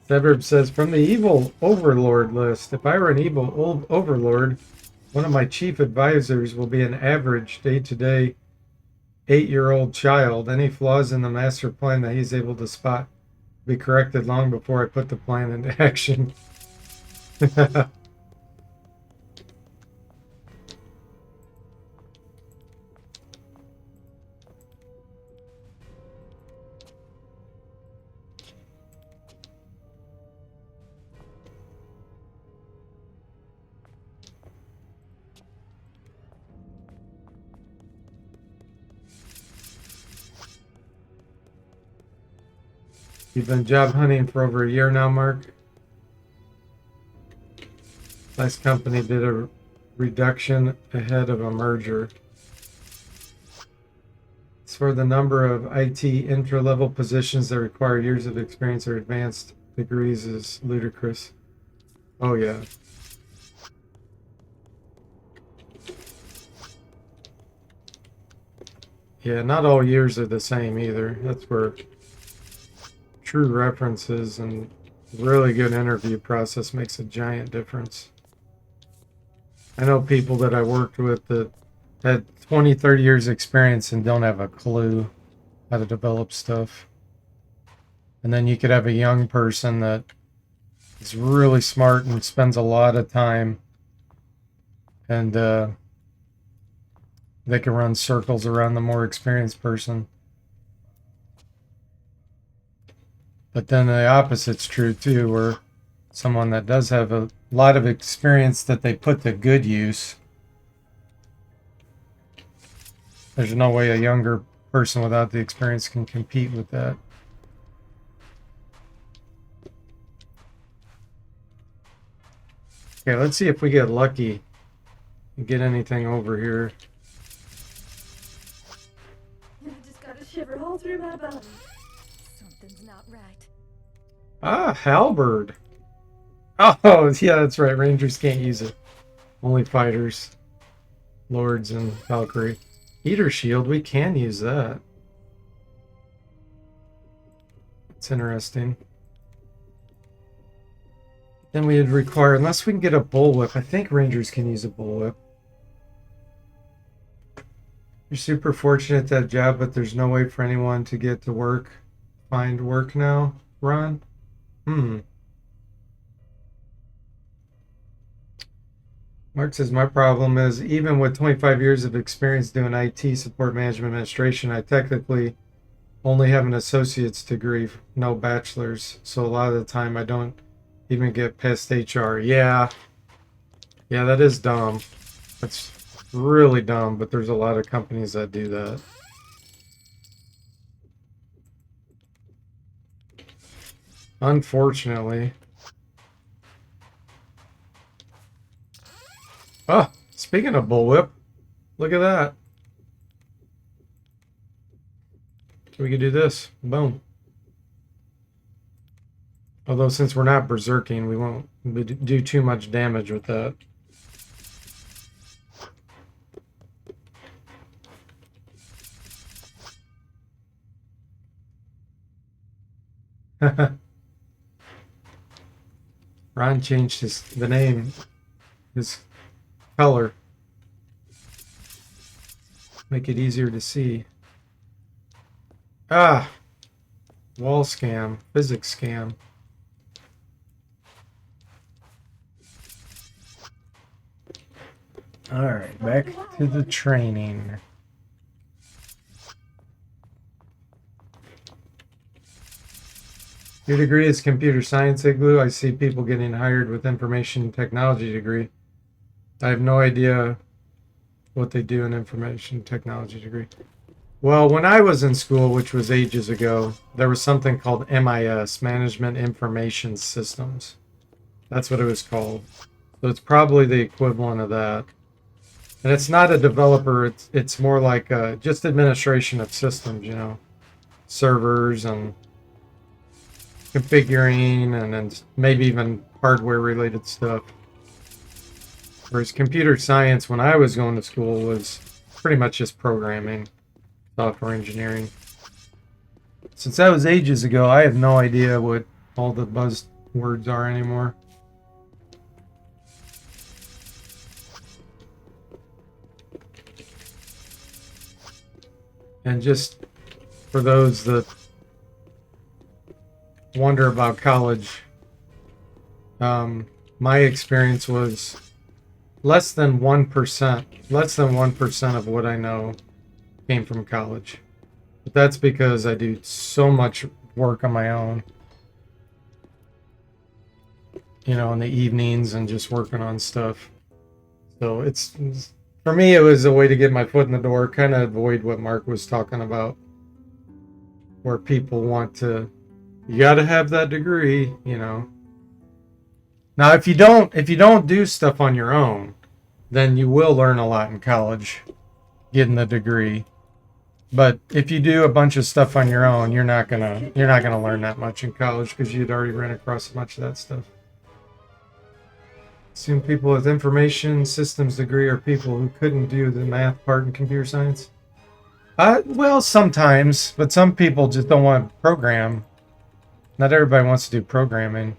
Suburb says, from the evil overlord list, if I were an evil overlord, one of my chief advisors will be an average day-to-day 8-year-old child. Any flaws in the master plan that he's able to spot will be corrected long before I put the plan into action. You've been job hunting for over a year now, Mark. Last company did a reduction ahead of a merger. As for the number of IT intra-level positions that require years of experience or advanced degrees is ludicrous. Oh yeah. Yeah, not all years are the same either. That's where true references and really good interview process makes a giant difference. I know people that I worked with that had 20, 30 years experience and don't have a clue how to develop stuff. And then you could have a young person that is really smart and spends a lot of time and they can run circles around the more experienced person. But then the opposite's true too, where someone that does have a lot of experience that they put to good use, there's no way a younger person without the experience can compete with that. Okay, let's see if we get lucky and get anything over here. I just got a shiver all through my body. Something's not right. Ah, halberd. Oh, yeah, that's right. Rangers can't use it. Only fighters, lords, and Valkyrie. Eater shield, we can use that. It's interesting. Then we'd require, unless we can get a bullwhip, I think Rangers can use a bullwhip. You're super fortunate that job, but there's no way for anyone to get to work, find work now, Ron? Mark says, my problem is, even with 25 years of experience doing IT support management administration, I technically only have an associate's degree, no bachelor's. So a lot of the time I don't even get past HR. Yeah, that is dumb. That's really dumb, but there's a lot of companies that do that. Unfortunately. Oh, speaking of bullwhip, look at that. We could do this. Boom. Although since we're not berserking, we won't do too much damage with that. Ron changed the name, his color. Make it easier to see. Ah! Wall scam. Physics scam. Alright, back to the training. Your degree is computer science, Igloo. I see people getting hired with information technology degree. I have no idea what they do in information technology degree. Well, when I was in school, which was ages ago, there was something called MIS, Management Information Systems. That's what it was called. So it's probably the equivalent of that. And it's not a developer, it's more like just administration of systems, you know, servers and configuring and then maybe even hardware related stuff. Whereas computer science, when I was going to school, was pretty much just programming, software engineering. Since that was ages ago, I have no idea what all the buzzwords are anymore. And just for those that wonder about college, my experience was less than 1% of what I know came from college. But that's because I do so much work on my own, you know, in the evenings and just working on stuff. So it's for me, it was a way to get my foot in the door, kind of avoid what Mark was talking about, where people want to, you got to have that degree, you know. Now, if you don't do stuff on your own, then you will learn a lot in college, getting the degree. But if you do a bunch of stuff on your own, you're not gonna learn that much in college because you'd already run across much of that stuff. Assume people with information systems degree are people who couldn't do the math part in computer science. Well, sometimes, but some people just don't want to program. Not everybody wants to do programming.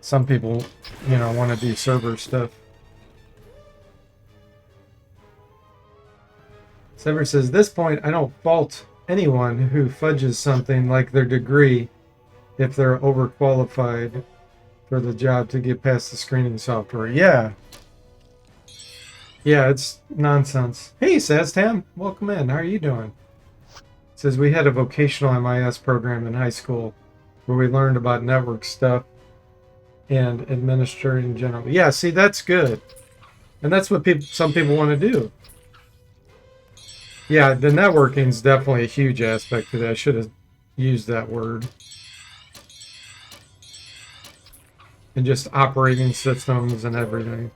Some people, you know, want to do server stuff. Sever says, at this point, I don't fault anyone who fudges something like their degree if they're overqualified for the job to get past the screening software. Yeah. Yeah, it's nonsense. Hey, Saztam, welcome in. How are you doing? It says, we had a vocational MIS program in high school where we learned about network stuff and administering in general. Yeah, see, that's good. And that's what some people want to do. Yeah, the networking is definitely a huge aspect to that. I should have used that word. And just operating systems and everything.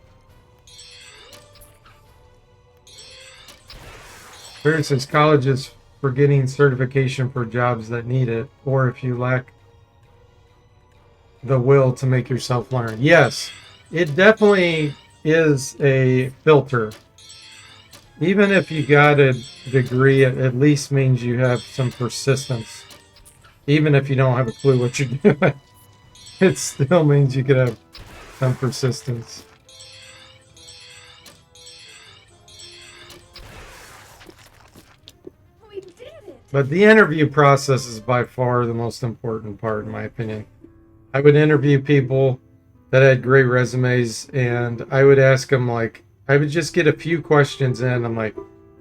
For instance, colleges for getting certification for jobs that need it, or if you lack the will to make yourself learn. Yes, it definitely is a filter. Even if you got a degree, it at least means you have some persistence. Even if you don't have a clue what you're doing, it still means you could have some persistence. We did it! But the interview process is by far the most important part, in my opinion. I would interview people that had great resumes, and I would ask them, like, I would just get a few questions in. I'm like,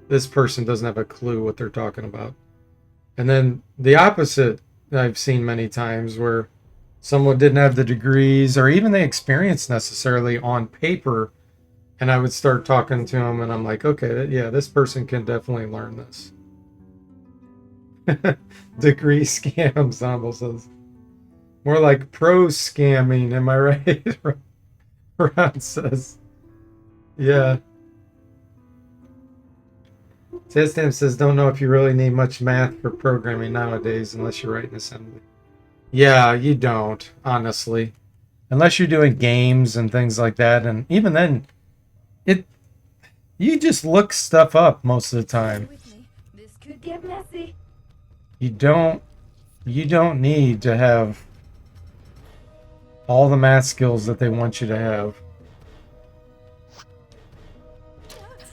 this person doesn't have a clue what they're talking about. And then the opposite I've seen many times where someone didn't have the degrees or even the experience necessarily on paper. And I would start talking to them and I'm like, okay, yeah, this person can definitely learn this. Degree scam, Zombo says. More like pro scamming, am I right? Ron says. Yeah. System says, don't know if you really need much math for programming nowadays unless you're writing assembly. Yeah, you don't, honestly. Unless you're doing games and things like that. And even then, it you just look stuff up most of the time. With me. This could get messy. You don't need to have all the math skills that they want you to have.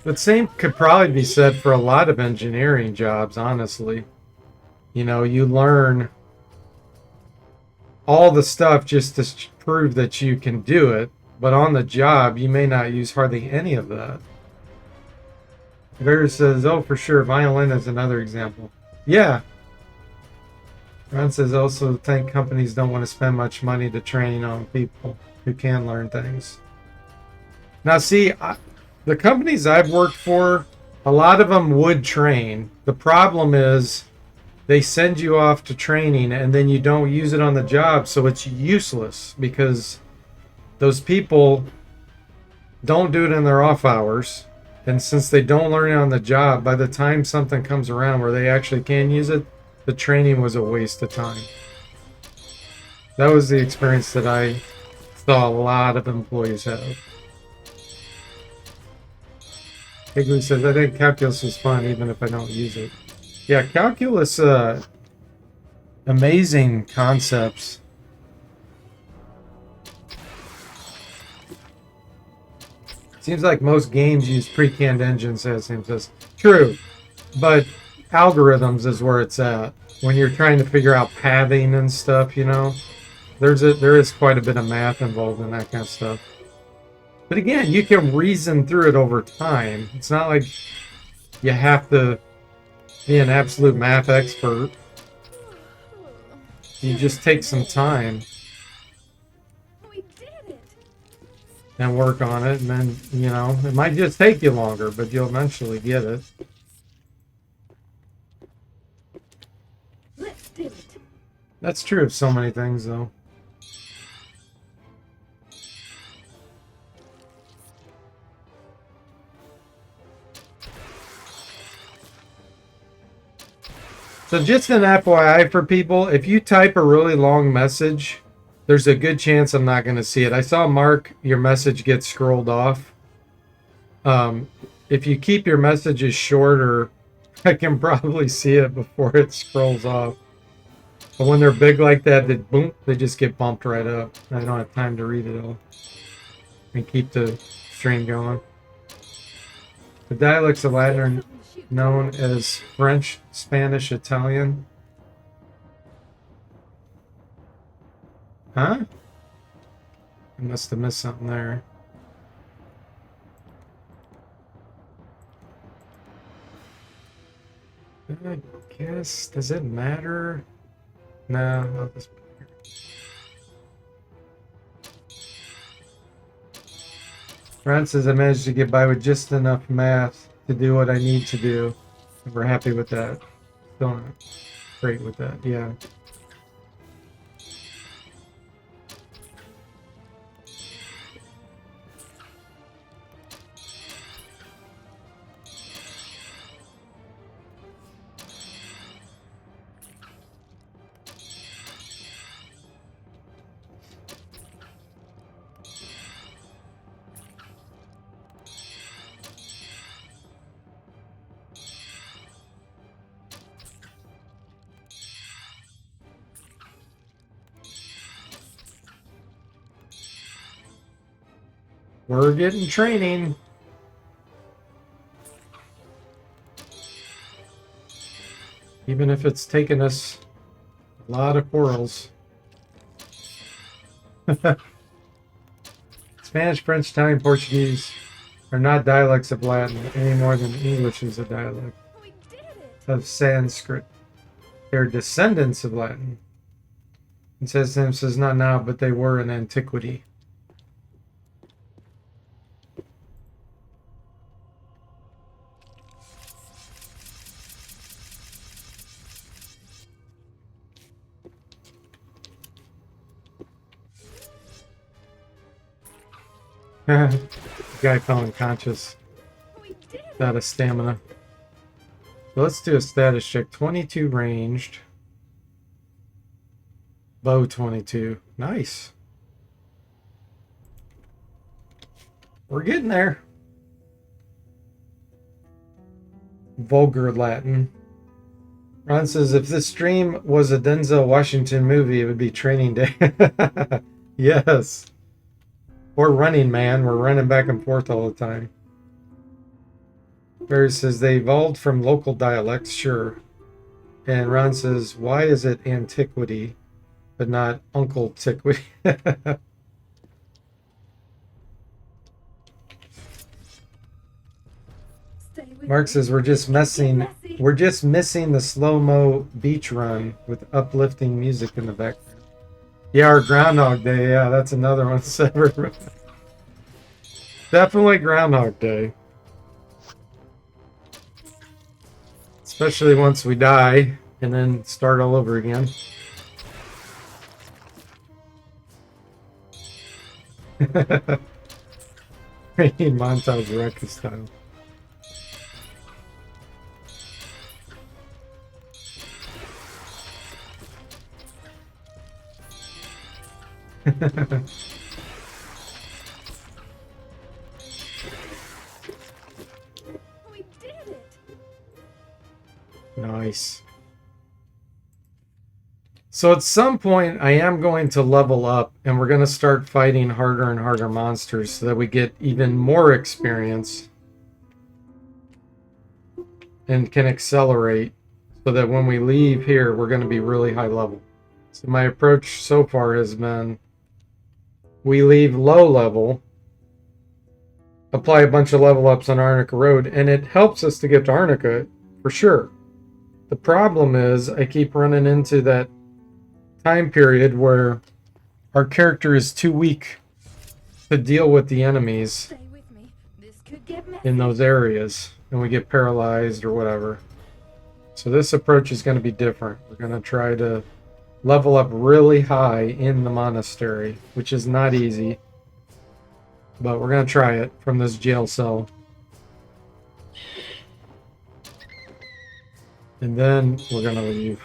The same could probably be said for a lot of engineering jobs, honestly. You know, you learn all the stuff just to prove that you can do it, but on the job, you may not use hardly any of that. Vera says, oh, for sure, violin is another example. Yeah. Ron says, also think companies don't want to spend much money to train on people who can learn things. Now, see, the companies I've worked for, a lot of them would train. The problem is they send you off to training and then you don't use it on the job, so it's useless because those people don't do it in their off hours. And since they don't learn it on the job, by the time something comes around where they actually can use it, the training was a waste of time. That was the experience that I saw a lot of employees have. Higley says, I think calculus is fun even if I don't use it. Yeah, calculus, amazing concepts. Seems like most games use pre-canned engines, as him says. True, but algorithms is where it's at. When you're trying to figure out pathing and stuff, you know, there is quite a bit of math involved in that kind of stuff. But again, you can reason through it over time. It's not like you have to be an absolute math expert. You just take some time We did it. and work on it, and then, you know, it might just take you longer, but you'll eventually get it. Let's do it. That's true of so many things, though. So just an FYI for people, if you type a really long message, there's a good chance I'm not going to see it. I saw Mark, your message get scrolled off. If you keep your messages shorter, I can probably see it before it scrolls off. But when they're big like that, they just get bumped right up. I don't have time to read it all and keep the stream going. The dialects of Latin are known as French, Spanish, Italian. Huh? I must have missed something there. I guess, does it matter? No, I'll just put it here. Ron says I managed to get by with just enough math to do what I need to do. And we're happy with that. Still not great with that, yeah. We're getting training. Even if it's taken us a lot of quarrels. Spanish, French, Italian, Portuguese are not dialects of Latin any more than English is a dialect We did it. of Sanskrit. They're descendants of Latin. It says not now, but they were in antiquity. The guy fell unconscious We did it. out of stamina. So let's do a status check. 22 ranged. Bow 22. Nice. We're getting there. Vulgar Latin. Ron says, if this stream was a Denzel Washington movie, it would be Training Day. Yes. Or Running Man. We're running back and forth all the time. Barry says, they evolved from local dialects, sure. And Ron says, why is it antiquity, but not Uncle Tiquity? Mark says, we're just missing the slow-mo beach run with uplifting music in the background. Yeah, our Groundhog Day. Yeah, that's another one. Definitely Groundhog Day. Especially once we die and then start all over again. Montage Rocky style. We did it. Nice. So at some point, I am going to level up, and we're going to start fighting harder and harder monsters so that we get even more experience and can accelerate so that when we leave here, we're going to be really high level. So my approach so far has been, we leave low level, apply a bunch of level ups on Arnica Road, and it helps us to get to Arnica for sure. The problem is I keep running into that time period where our character is too weak to deal with the enemies Stay with me. This could get messy. in those areas, and we get paralyzed or whatever. So this approach is going to be different. We're going to try to level up really high in the monastery, which is not easy, but we're going to try it from this jail cell. And then we're going to leave.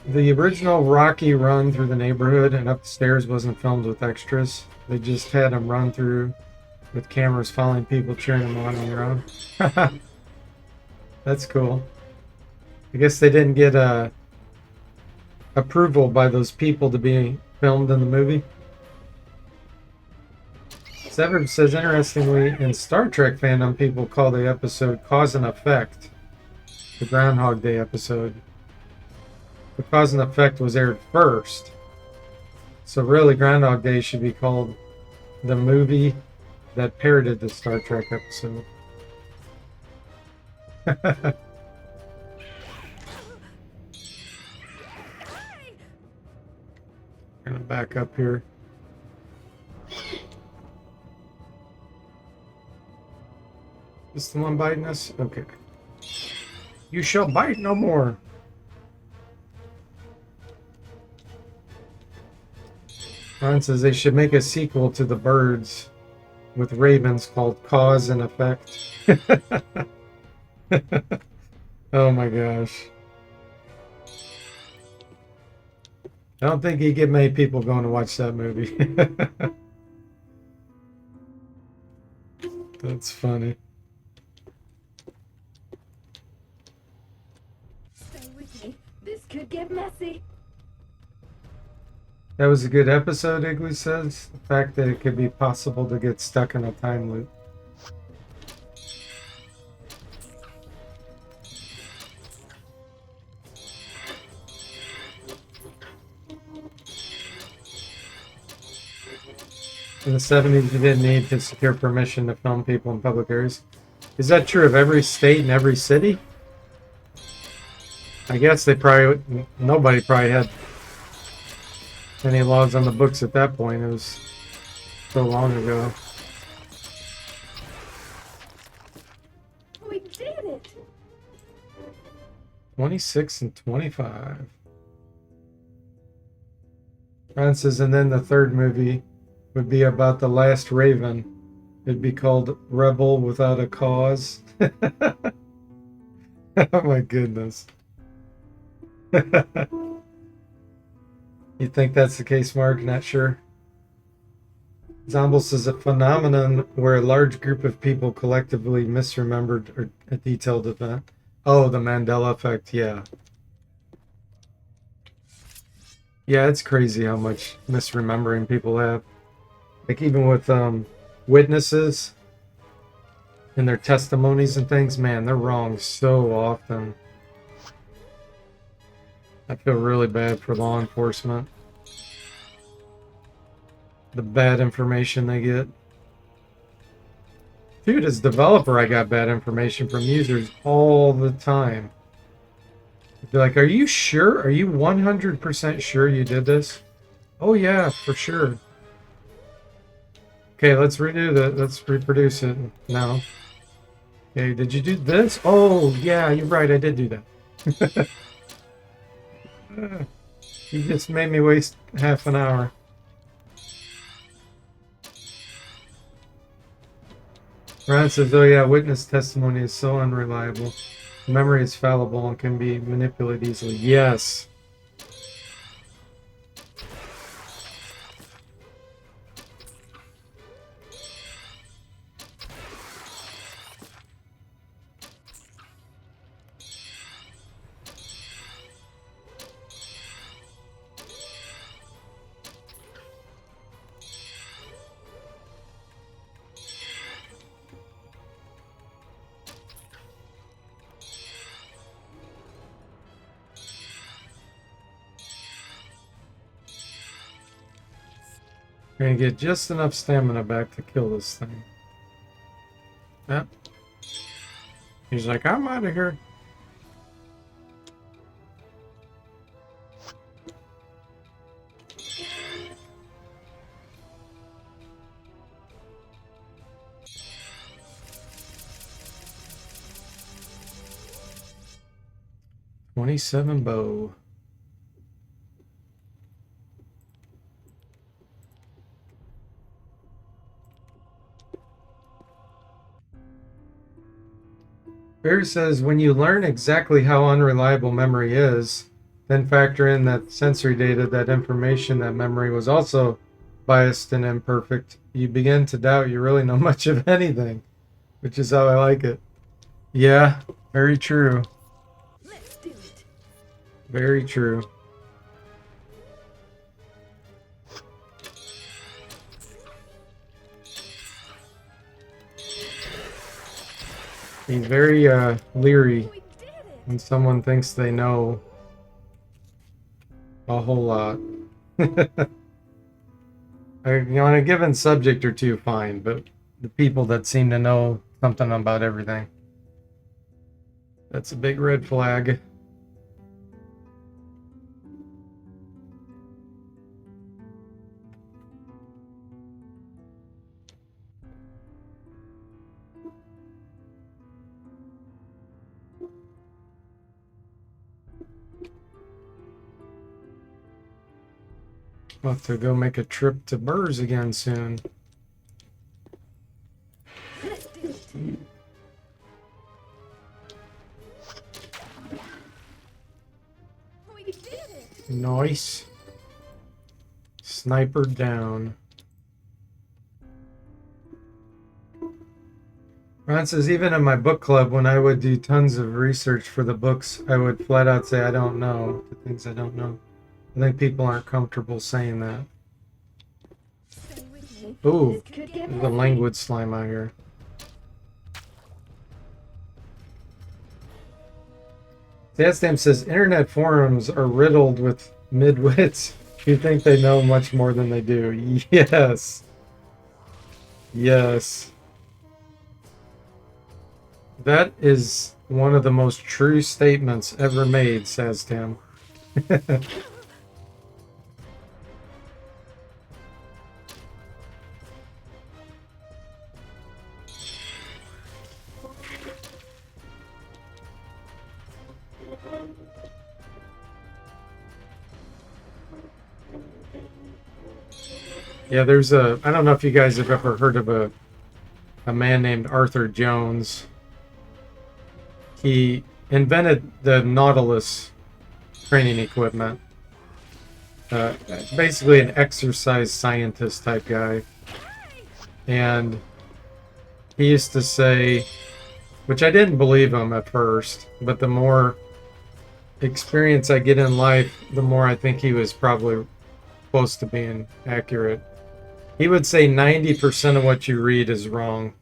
The original Rocky run through the neighborhood and up the stairs wasn't filmed with extras. They just had him run through with cameras following people, cheering him on their own. That's cool. I guess they didn't get approval by those people to be filmed in the movie. Severed says, interestingly, in Star Trek fandom, people call the episode Cause and Effect, the Groundhog Day episode. The Cause and Effect was aired first. So really, Groundhog Day should be called the movie that parodied the Star Trek episode. Gonna back up here. Is this the one biting us? Okay. You shall bite no more. Ron says they should make a sequel to The Birds with ravens called Cause and Effect. Oh my gosh. I don't think you get many people going to watch that movie. That's funny. Stay with me. This could get messy. That was a good episode, Igloo says. The fact that it could be possible to get stuck in a time loop. In the 70s, you didn't need to secure permission to film people in public areas. Is that true of every state and every city? I guess nobody probably had any laws on the books at that point. It was so long ago. We did it. 26 and 25. Ron says, and then the third movie would be about the last Raven. It'd be called Rebel Without a Cause. Oh my goodness. You think that's the case, Mark? Not sure. Zombles is a phenomenon where a large group of people collectively misremembered a detailed event. Oh, the Mandela effect, yeah. Yeah, it's crazy how much misremembering people have. Like even with witnesses and their testimonies and things, man, they're wrong so often. I feel really bad for law enforcement. The bad information they get. Dude, as developer, I got bad information from users all the time. They'd be like, are you sure? Are you 100% sure you did this? Oh yeah, for sure. Okay, let's redo that. Let's reproduce it now. Okay, did you do this? Oh yeah, you're right, I did do that. You just made me waste half an hour. Ryan says, oh yeah, witness testimony is so unreliable. Memory is fallible and can be manipulated easily. Yes. We're gonna get just enough stamina back to kill this thing. Yep. He's like, I'm out of here. $27 bow. Barry says, when you learn exactly how unreliable memory is, then factor in that sensory data, that information, that memory was also biased and imperfect, you begin to doubt you really know much of anything, which is how I like it. Yeah, very true. Let's do it. Very true. He's very leery We did it. when someone thinks they know a whole lot. On a given subject or two, fine, but the people that seem to know something about everything, that's a big red flag. I'll have to go make a trip to Burrs again soon. Let's do it. We did it. Nice. Sniper down. Ron says, even in my book club, when I would do tons of research for the books, I would flat out say, I don't know, the things I don't know. I think people aren't comfortable saying that. Stay with me. Ooh, This could get the messy. language slime out here. Dadstamp says, internet forums are riddled with midwits who think they know much more than they do. Yes. Yes. That is one of the most true statements ever made, says Tim. Yeah, there's a. I don't know if you guys have ever heard of a man named Arthur Jones. He invented the Nautilus training equipment. Basically, an exercise scientist type guy. And he used to say, which I didn't believe him at first, but the more experience I get in life, the more I think he was probably close to being accurate. He would say 90% of what you read is wrong.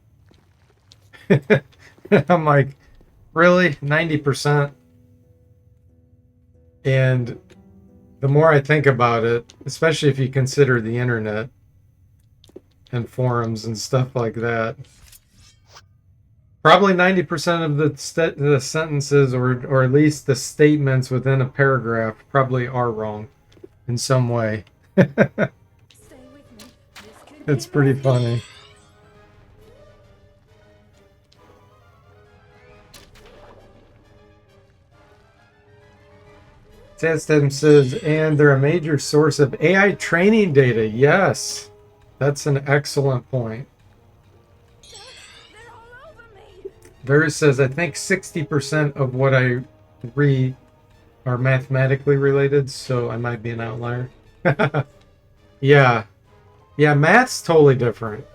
I'm like, really? 90%? And the more I think about it, especially if you consider the internet and forums and stuff like that, probably 90% of the sentences or at least the statements within a paragraph probably are wrong in some way. Stay with me. This could It's get pretty messy. funny. Tastem says, and they're a major source of AI training data. Yes, that's an excellent point. They're all over me. Varys says, I think 60% of what I read are mathematically related, so I might be an outlier. Yeah. Yeah, math's totally different.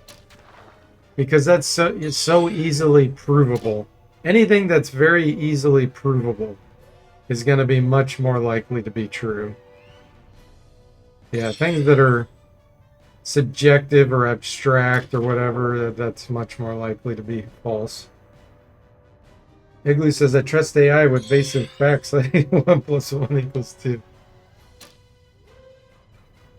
Because it's so easily provable. Anything that's very easily provable is going to be much more likely to be true. Yeah, things that are subjective or abstract or whatever, that's much more likely to be false. Igloo says, I trust AI with basic facts like 1 plus 1 equals 2.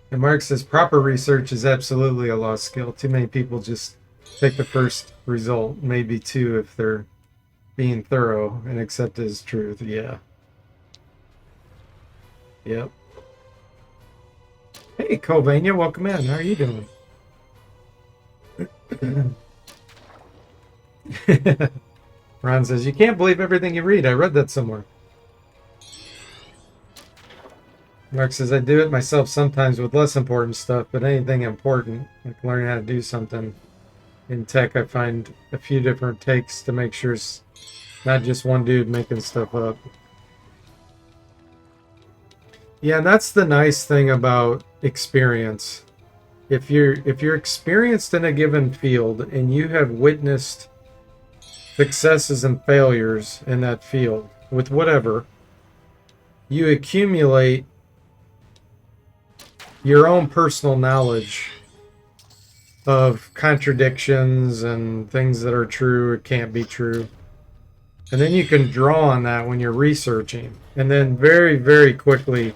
And Mark says, proper research is absolutely a lost skill. Too many people just take the first result, maybe two if they're being thorough and accept it as truth. Yeah. Yep. Hey, Covania, welcome in. How are you doing? Ron says, you can't believe everything you read. I read that somewhere. Mark says, I do it myself sometimes with less important stuff, but anything important, like learning how to do something in tech, I find a few different takes to make sure it's not just one dude making stuff up. Yeah, and that's the nice thing about experience. If you're experienced in a given field and you have witnessed successes and failures in that field with whatever, you accumulate your own personal knowledge of contradictions and things that are true or can't be true. And then you can draw on that when you're researching. And then very, very quickly,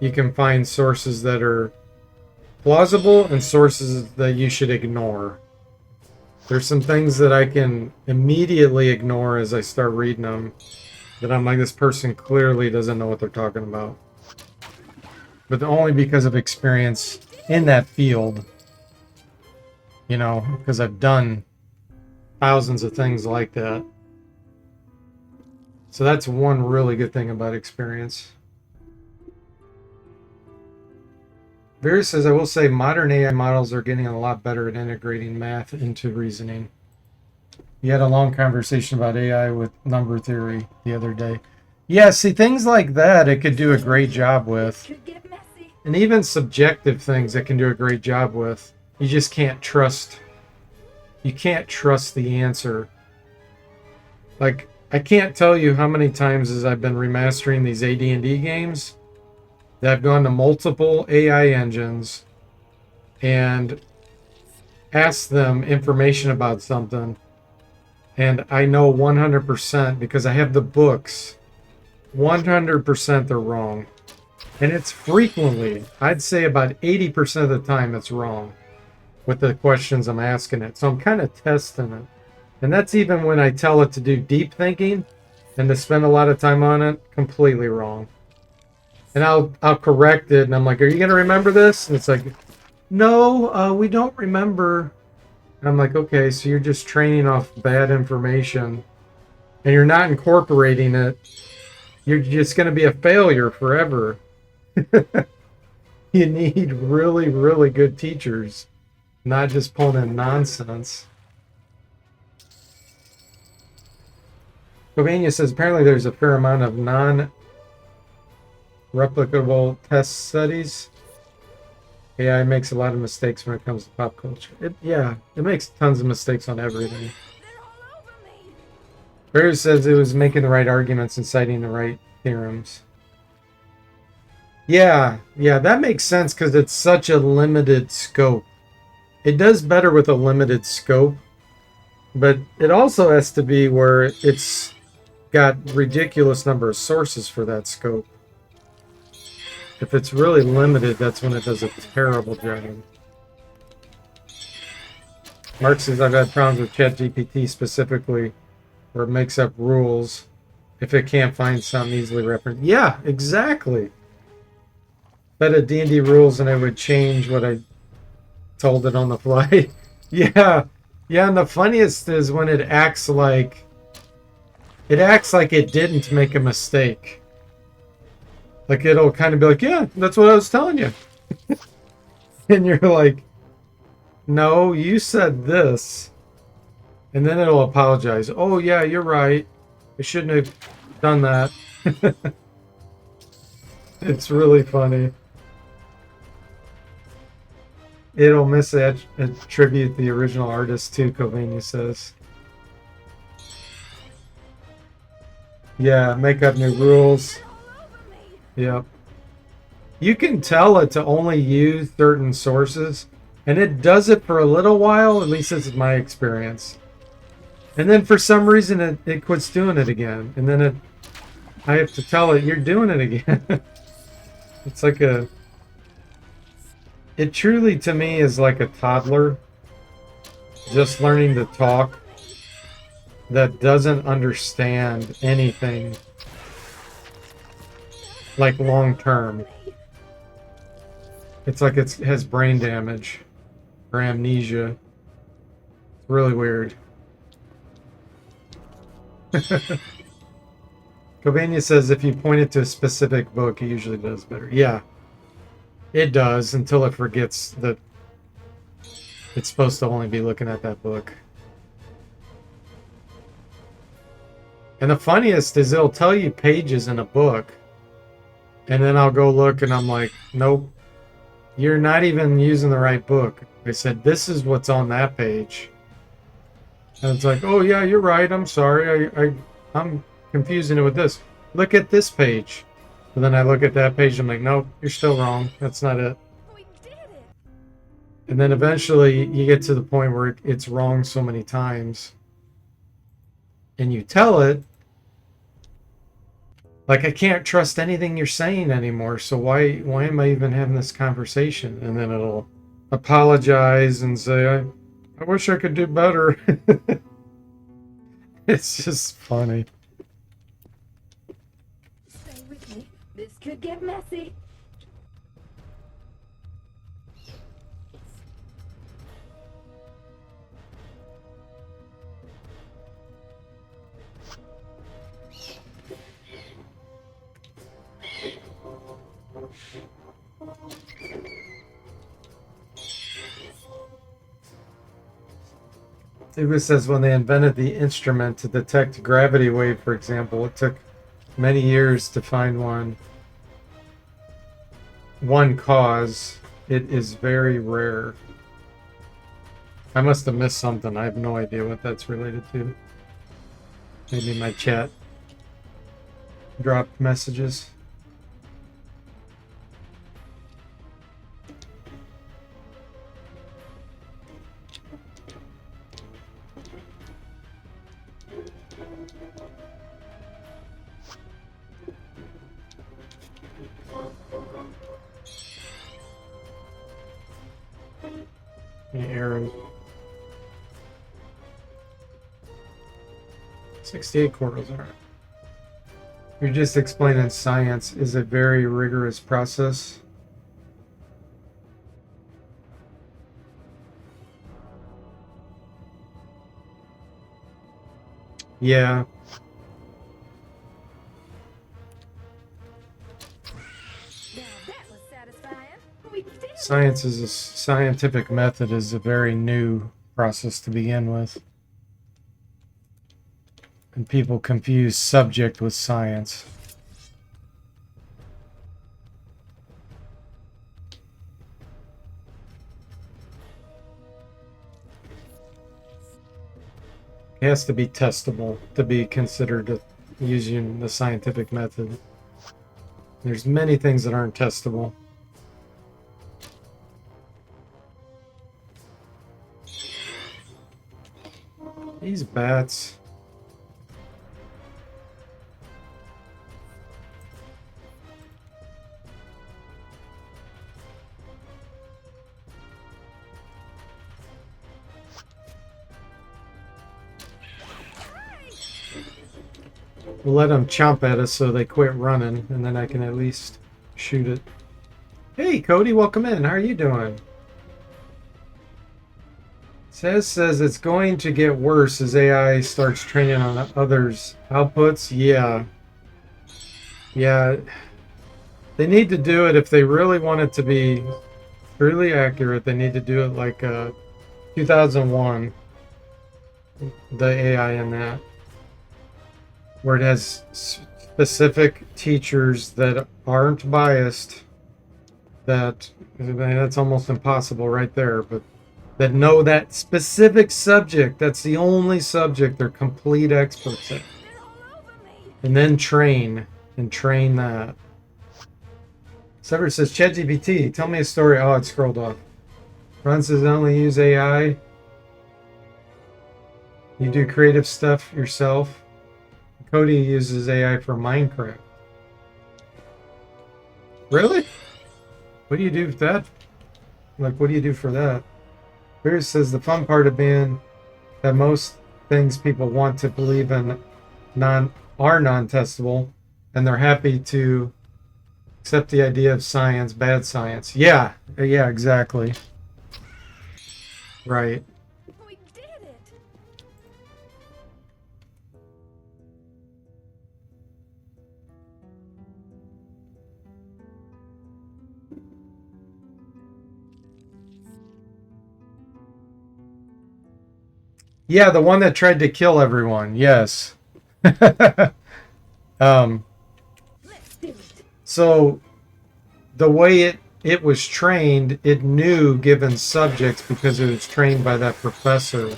you can find sources that are plausible and sources that you should ignore. There's some things that I can immediately ignore as I start reading them, that I'm like, this person clearly doesn't know what they're talking about. But only because of experience in that field, you know, because I've done thousands of things like that. So that's one really good thing about experience. Vera says, I will say modern AI models are getting a lot better at integrating math into reasoning. You had a long conversation about AI with number theory the other day. Yeah, see, things like that it could do a great job with. Could get messy. And even subjective things it can do a great job with. You just can't trust. You can't trust the answer. Like, I can't tell you how many times as I've been remastering these AD&D games that I've gone to multiple AI engines and asked them information about something, and I know 100% because I have the books, 100% they're wrong. And it's frequently, I'd say about 80% of the time it's wrong with the questions I'm asking it. So I'm kind of testing it. And that's even when I tell it to do deep thinking and to spend a lot of time on it, completely wrong. And I'll correct it, and I'm like, are you going to remember this? And it's like, no, we don't remember. And I'm like, okay, so you're just training off bad information, and you're not incorporating it. You're just going to be a failure forever. You need really, really good teachers, not just pulling in nonsense. Covania says apparently there's a fair amount of non-replicable test studies. AI makes a lot of mistakes when it comes to pop culture. Yeah, it makes tons of mistakes on everything. They're all over me. Barry says it was making the right arguments and citing the right theorems. Yeah, that makes sense because it's such a limited scope. It does better with a limited scope, but it also has to be where it's got ridiculous number of sources for that scope. If it's really limited, that's when it does a terrible job. Mark says I've had problems with ChatGPT specifically, where it makes up rules if it can't find something easily referenced. Yeah, exactly. But a D&D rules and it would change what I told it on the fly. Yeah, and the funniest is when it acts like it didn't make a mistake. Like it'll kind of be like, yeah, that's what I was telling you. And you're like, no, you said this. And then it'll apologize. Oh, yeah, you're right. I shouldn't have done that. It's really funny. It'll misattribute the original artist too, Covania says. Yeah, make up new rules. They're all over me. Yep. You can tell it to only use certain sources, and it does it for a little while, at least this is my experience. And then for some reason it quits doing it again. And then I have to tell it, you're doing it again. It's like it truly to me is like a toddler just learning to talk that doesn't understand anything like long term. It's like it has brain damage or amnesia. It's really weird. Covania says if you point it to a specific book, it usually does better. Yeah, it does until it forgets that it's supposed to only be looking at that book. And the funniest is it'll tell you pages in a book, and then I'll go look and I'm like, nope, you're not even using the right book. They said, this is what's on that page. And it's like, oh yeah, you're right. I'm sorry. I'm confusing it with this. Look at this page. And then I look at that page. I'm like, nope, you're still wrong. That's not it. We did it. And then eventually you get to the point where it's wrong so many times. And you tell it, like, I can't trust anything you're saying anymore. So why am I even having this conversation? And then it'll apologize and say, I wish I could do better. It's just funny. Stay with me. This could get messy. It says when they invented the instrument to detect gravity wave, for example, it took many years to find one cause. It is very rare. I must have missed something. I have no idea what that's related to. Maybe my chat dropped messages. Arrows. 68 quarters, alright. You're just explaining science is a very rigorous process. Yeah. Now that was satisfying. Scientific method is a very new process to begin with. And people confuse subject with science. It has to be testable to be considered using the scientific method. There's many things that aren't testable. These bats. We'll let them chomp at us so they quit running, and then I can at least shoot it. Hey, Cody, welcome in. How are you doing? Says it's going to get worse as AI starts training on others' outputs. Yeah. Yeah. They need to do it if they really want it to be truly accurate. They need to do it like 2001, the AI in that, where it has specific teachers that aren't biased. That's almost impossible right there, but that know that specific subject. That's the only subject they're complete experts in. And then train that. Sever says, ChatGPT, tell me a story. Oh, it scrolled off. Ron says, I only use AI. You do creative stuff yourself. Cody uses AI for Minecraft. Really? What do you do with that? Like, what do you do for that? Beers says the fun part of being that most things people want to believe in are non-testable, and they're happy to accept the idea of science, bad science. Yeah, exactly. Right. We did it. Yeah, the one that tried to kill everyone. Yes. Let's do it. So the way it was trained, it knew given subjects because it was trained by that professor,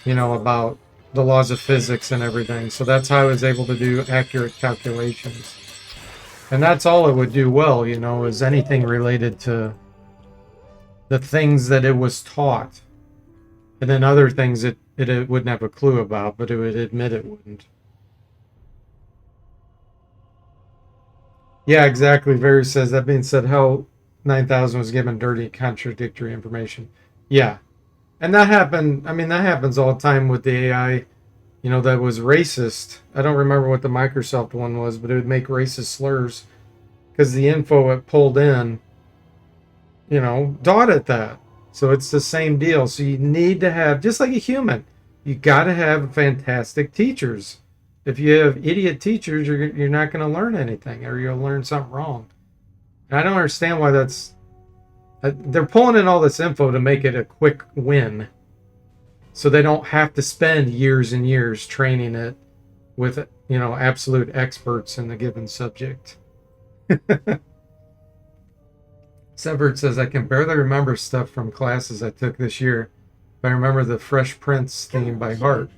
about the laws of physics and everything. So that's how it was able to do accurate calculations. And that's all it would do well, is anything related to the things that it was taught. And then other things it wouldn't have a clue about, but it would admit it wouldn't. Yeah, exactly. Very says, that being said, how 9000 was given dirty, contradictory information. Yeah. And that happened. I mean, that happens all the time with the AI, that was racist. I don't remember what the Microsoft one was, but it would make racist slurs because the info it pulled in, dot at that. So it's the same deal. So you need to have, just like a human, you got to have fantastic teachers. If you have idiot teachers, you're not going to learn anything, or you'll learn something wrong. And I don't understand why they're pulling in all this info to make it a quick win, so they don't have to spend years and years training it with absolute experts in the given subject. Severt says, I can barely remember stuff from classes I took this year, but I remember the Fresh Prince theme by heart.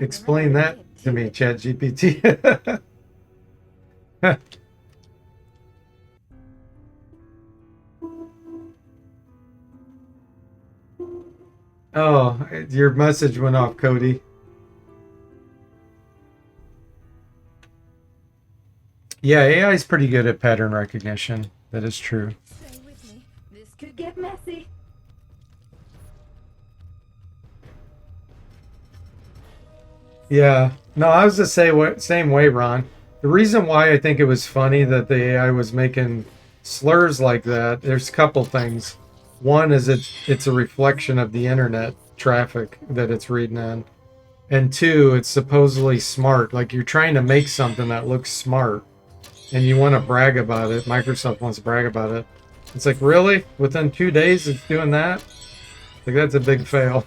Explain that to me, ChatGPT. Oh, your message went off, Cody. Yeah, AI is pretty good at pattern recognition. That is true. Stay with me. This could get messy. Yeah. No, I was the same way, Ron. The reason why I think it was funny that the AI was making slurs like that, there's a couple things. One is it's a reflection of the internet traffic that it's reading on. And two, it's supposedly smart. Like, you're trying to make something that looks smart and you want to brag about it. Microsoft wants to brag about it. It's like, really? Within 2 days it's doing that? Like, that's a big fail.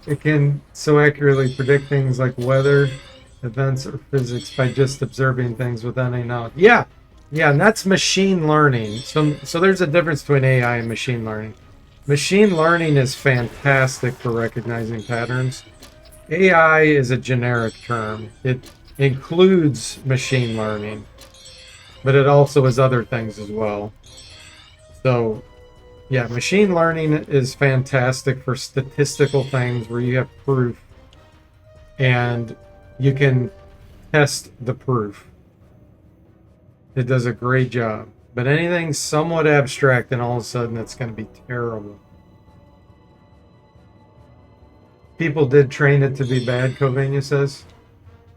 It can so accurately predict things like weather, events, or physics by just observing things without any knowledge. Yeah, yeah, and that's machine learning. So there's a difference between AI and machine learning. Machine learning is fantastic for recognizing patterns. AI is a generic term. It includes machine learning, but it also is other things as well. So, yeah, machine learning is fantastic for statistical things where you have proof and you can test the proof. It does a great job. But anything somewhat abstract, and all of a sudden it's going to be terrible. People did train it to be bad, Covania says.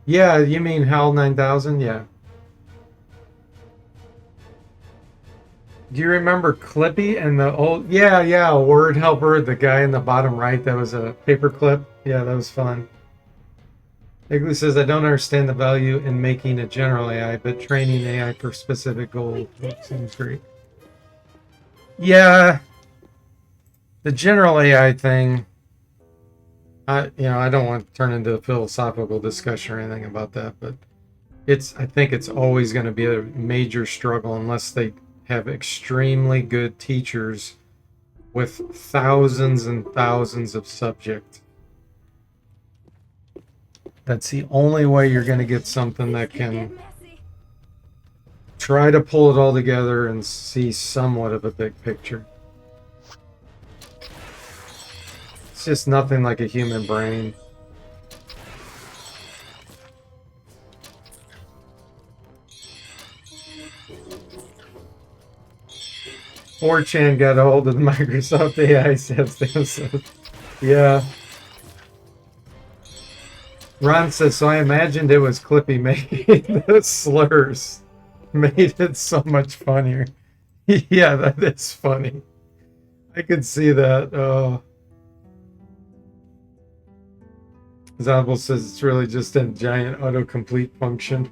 Yeah, you mean HAL 9000? Yeah. Do you remember Clippy and the old... Yeah, Word Helper, the guy in the bottom right that was a paperclip? Yeah, that was fun. Igloo says, I don't understand the value in making a general AI, but training AI for specific goals seems great. Yeah, the general AI thing, I don't want to turn into a philosophical discussion or anything about that, but I think it's always going to be a major struggle unless they have extremely good teachers with thousands and thousands of subjects. That's the only way you're going to get something that can try to pull it all together and see somewhat of a big picture. It's just nothing like a human brain. Chan got a hold of the Microsoft AI system. Yeah. Ron says, so I imagined it was Clippy making the slurs. Made it so much funnier. Yeah, that is funny. I could see that. Oh. Zobel says it's really just a giant autocomplete function.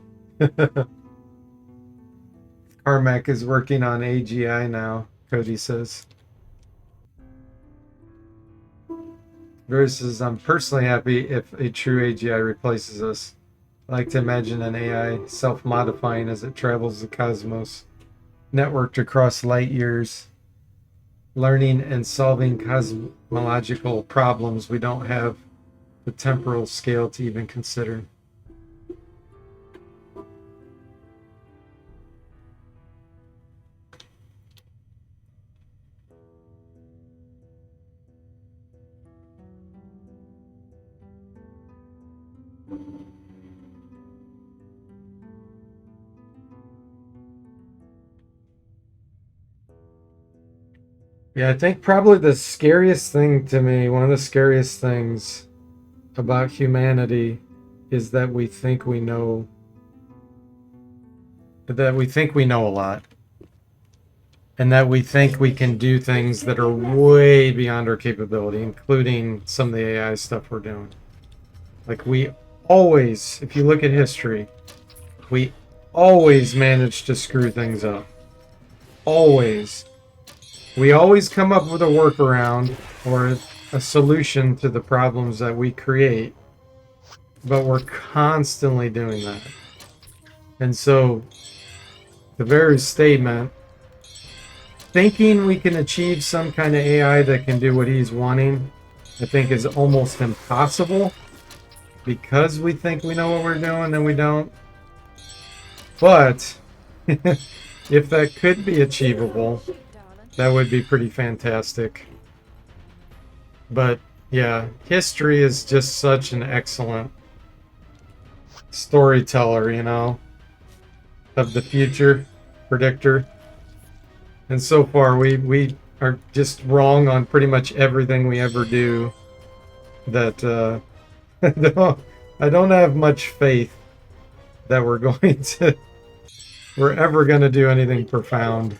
Carmack is working on AGI now, Cody says. Versus, I'm personally happy if a true AGI replaces us. I like to imagine an AI self-modifying as it travels the cosmos, networked across light years, learning and solving cosmological problems we don't have the temporal scale to even consider. Yeah, I think probably the scariest thing to me, one of the scariest things about humanity is that we think we know a lot. And that we think we can do things that are way beyond our capability, including some of the AI stuff we're doing. Like, we always, if you look at history, we always manage to screw things up. Always. We always come up with a workaround or a solution to the problems that we create, but we're constantly doing that. And so, the very statement, thinking we can achieve some kind of AI that can do what he's wanting, I think is almost impossible because we think we know what we're doing and we don't. But if that could be achievable, that would be pretty fantastic. But yeah, history is just such an excellent storyteller, of the future, predictor. And so far, we are just wrong on pretty much everything we ever do. That I don't have much faith that we're ever going to do anything profound.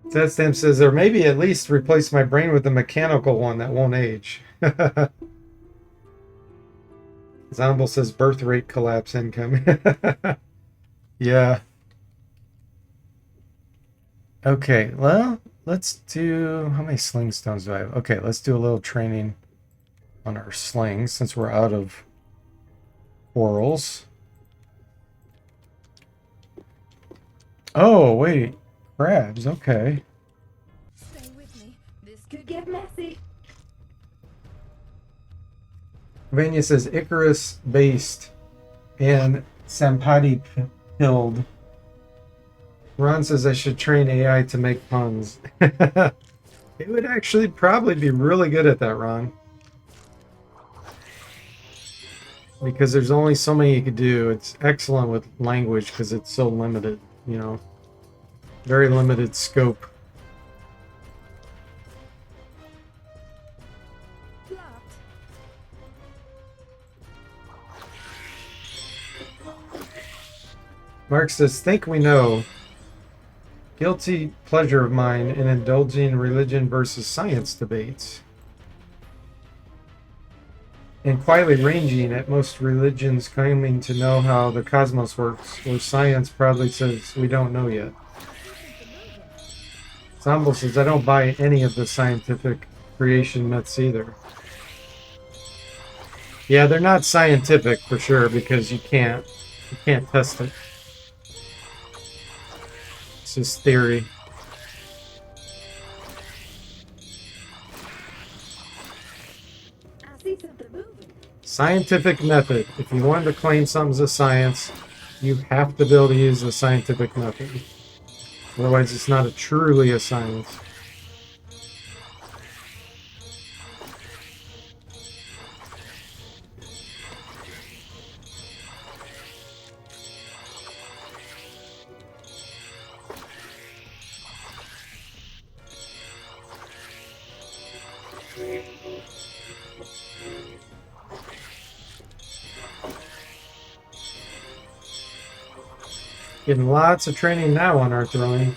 Zetstamp says, or maybe at least replace my brain with a mechanical one that won't age. Zomble says birth rate collapse incoming. Yeah. Okay, well, let's do... How many sling stones do I have? Okay, let's do a little training on our slings since we're out of quarrels. Oh, wait. Crabs, okay. Stay with me. This could get messy. Vanya says Icarus based and Sampati pilled. Ron says I should train AI to make puns. It would actually probably be really good at that, Ron. Because there's only so many you could do. It's excellent with language because it's so limited, you know. Very limited scope. Blocked. Mark says, think we know. Guilty pleasure of mine in indulging religion versus science debates. And quietly ranging at most religions claiming to know how the cosmos works, where science proudly says we don't know yet. Zombo says, I don't buy any of the scientific creation myths either. Yeah, they're not scientific for sure because you can't test it. It's just theory. I see something moving. Scientific method. If you want to claim something's a science, you have to be able to use the scientific method. Otherwise, it's not truly a science. Getting lots of training now on our throwing.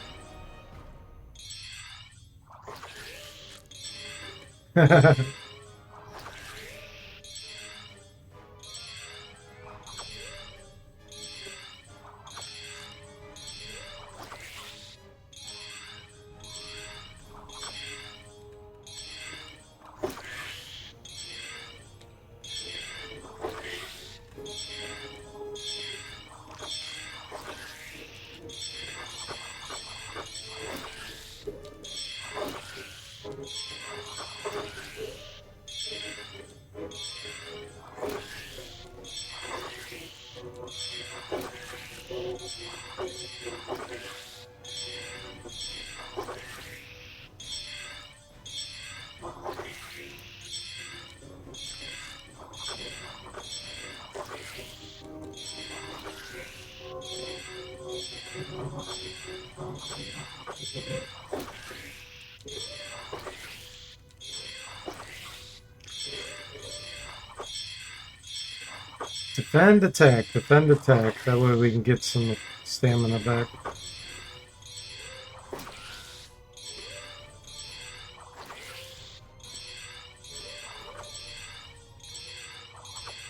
Defend, attack, defend, attack. That way we can get some stamina back.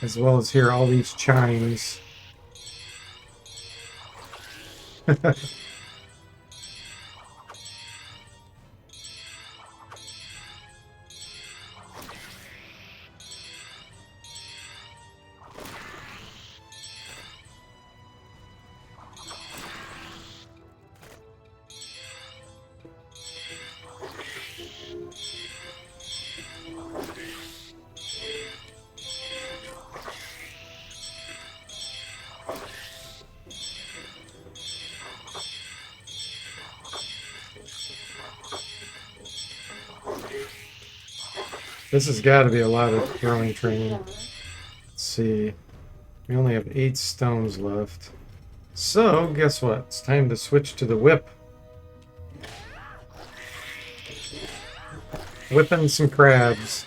As well as hear all these chimes. This has got to be a lot of throwing training. Let's see. We only have 8 stones left. So, guess what? It's time to switch to the whip. Whipping some crabs.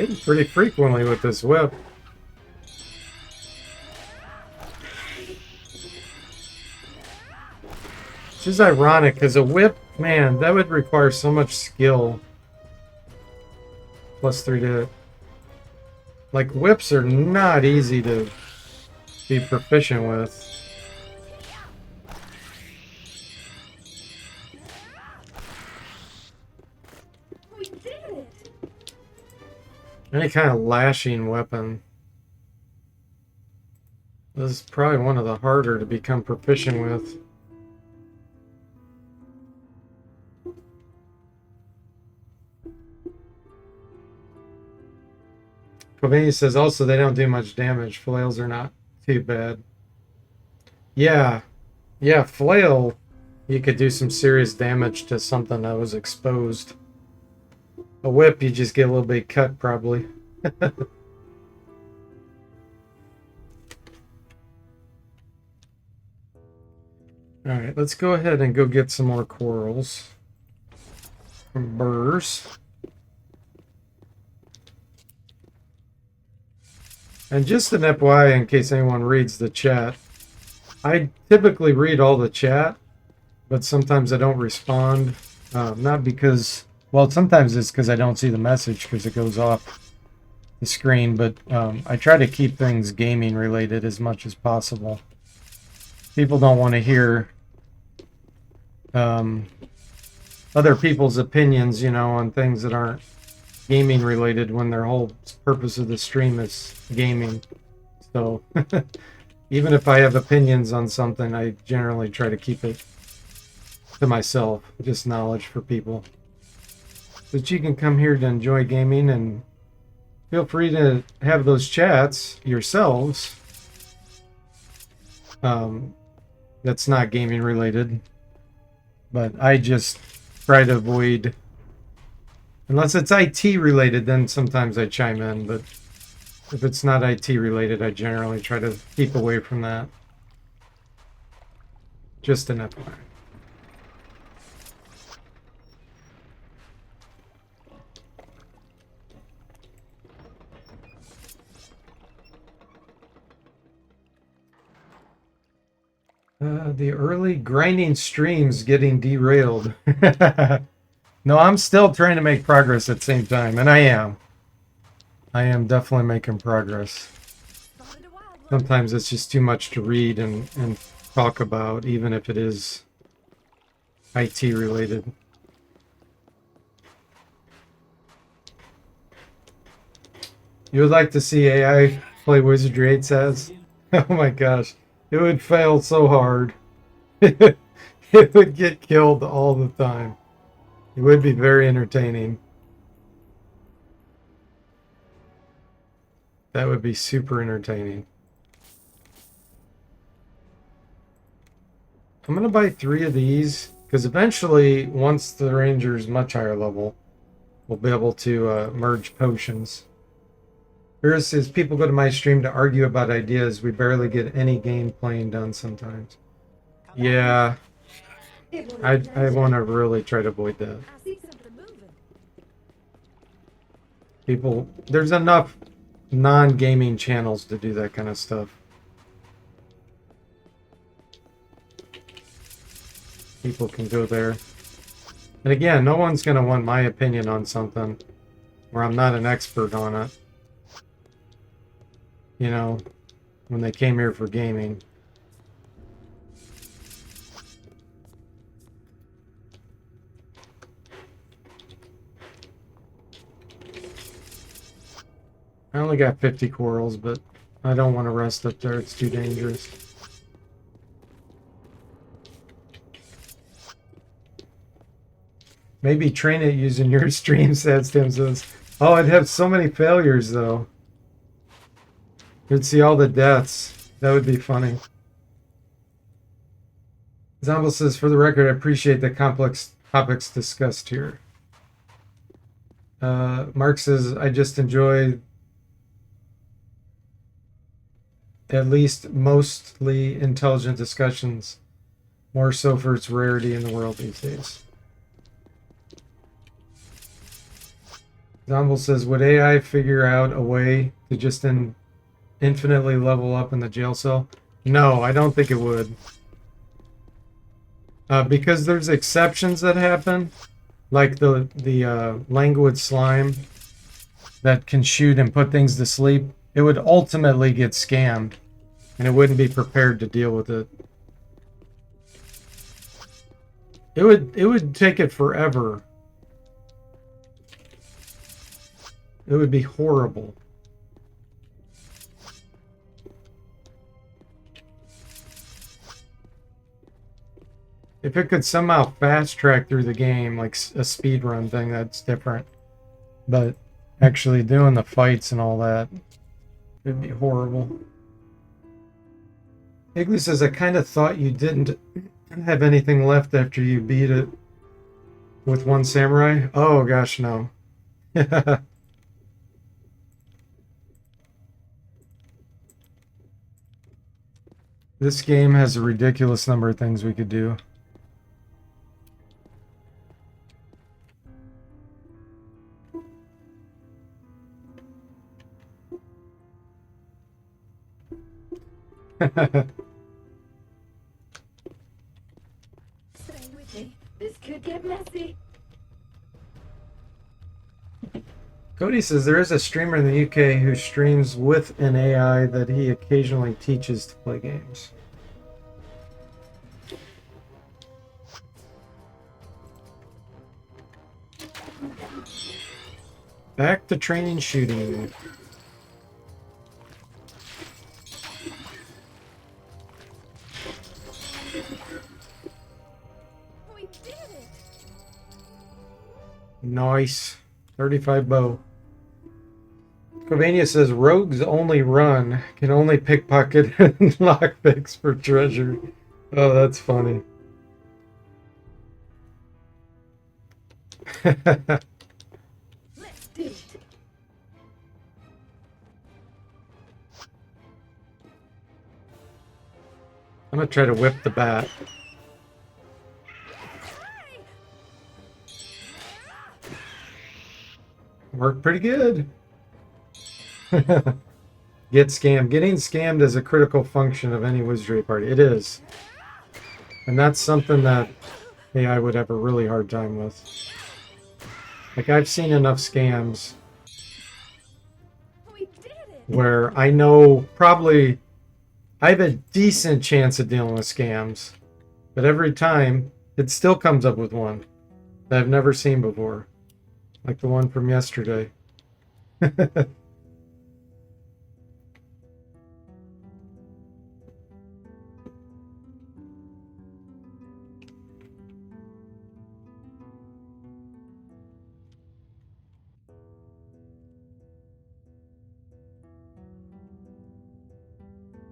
Hitting pretty frequently with this whip. Which is ironic, because a whip, man, that would require so much skill. +3 to hit. Like, whips are not easy to be proficient with. We did it! Any kind of lashing weapon. This is probably one of the harder to become proficient with. Covania says also they don't do much damage. Flails are not too bad. Yeah. Yeah, flail, you could do some serious damage to something that was exposed. A whip, you just get a little bit cut, probably. Alright, let's go ahead and go get some more corals. From burrs. And just an FYI, in case anyone reads the chat, I typically read all the chat, but sometimes I don't respond. Not because, well, sometimes it's because I don't see the message because it goes off the screen, but I try to keep things gaming related as much as possible. People don't want to hear other people's opinions, you know, on things that aren't gaming related when their whole purpose of the stream is gaming. So even if I have opinions on something, I generally try to keep it to myself, just knowledge for people. But you can come here to enjoy gaming, and feel free to have those chats yourselves. That's not gaming related, but I just try to avoid, unless it's IT related, then sometimes I chime in, but if it's not IT related, I generally try to keep away from that. Just an FYI. The early grinding streams getting derailed. No, I'm still trying to make progress at the same time, and I am. I am definitely making progress. Sometimes it's just too much to read and talk about, even if it is IT related. You would like to see AI play Wizardry 8 says? Oh my gosh. It would fail so hard. It would get killed all the time. It would be very entertaining. That would be super entertaining. I'm going to buy 3 of these, because eventually, once the Ranger's much higher level, we'll be able to merge potions. Here says, people go to my stream to argue about ideas. We barely get any game playing done sometimes. Yeah, I want to really try to avoid that. People, there's enough non-gaming channels to do that kind of stuff. People can go there. And again, no one's going to want my opinion on something where I'm not an expert on it. You know, when they came here for gaming. I only got 50 corals, but I don't want to rest up there. It's too dangerous. Maybe train it using your stream, says Tim says. Oh, I'd have so many failures, though. You'd see all the deaths. That would be funny. Zombo says, for the record, I appreciate the complex topics discussed here. Mark says, I just enjoy at least mostly intelligent discussions. More so for its rarity in the world these days. Zomble says, would AI figure out a way to just infinitely level up in the jail cell? No, I don't think it would. Because there's exceptions that happen, like the languid slime that can shoot and put things to sleep. It would ultimately get scammed, and it wouldn't be prepared to deal with it. It would take it forever. It would be horrible. If it could somehow fast track through the game, like a speed run thing, that's different. But actually doing the fights and all that, it'd be horrible. Igloo says, I kind of thought you didn't have anything left after you beat it with one samurai. Oh gosh, no. This game has a ridiculous number of things we could do. Stay with me. This could get messy. Cody says there is a streamer in the UK who streams with an AI that he occasionally teaches to play games. Back to training shooting. We did it. Nice. 35 bow. Covania says rogues only run, can only pickpocket and lockpicks for treasure. Oh, that's funny. Let's do it. I'm gonna try to whip the bat. Worked pretty good. Get scammed. Getting scammed is a critical function of any Wizardry party. It is. And that's something that AI would have a really hard time with. Like, I've seen enough scams We did it. where I know probably I have a decent chance of dealing with scams, but every time it still comes up with one that I've never seen before, like the one from yesterday.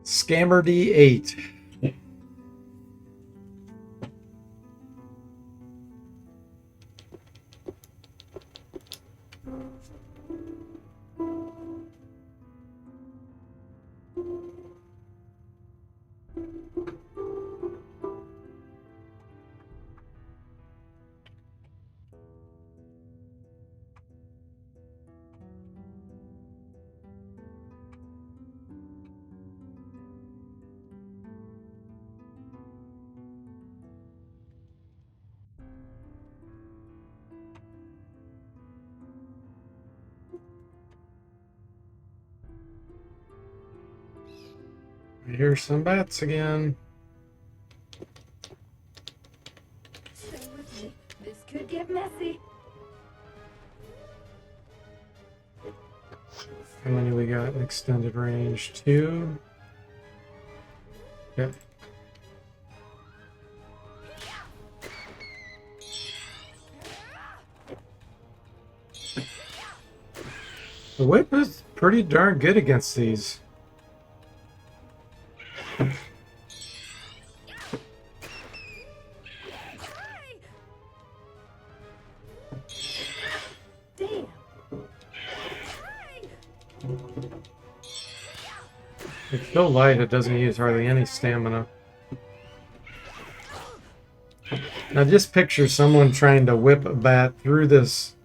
Scammer D8. I hear some bats again. Stay with me. This could get messy. How many we got in extended range? 2. Yep. The whip is pretty darn good against these. Damn. It's so light it doesn't use hardly any stamina. Now just picture someone trying to whip a bat through this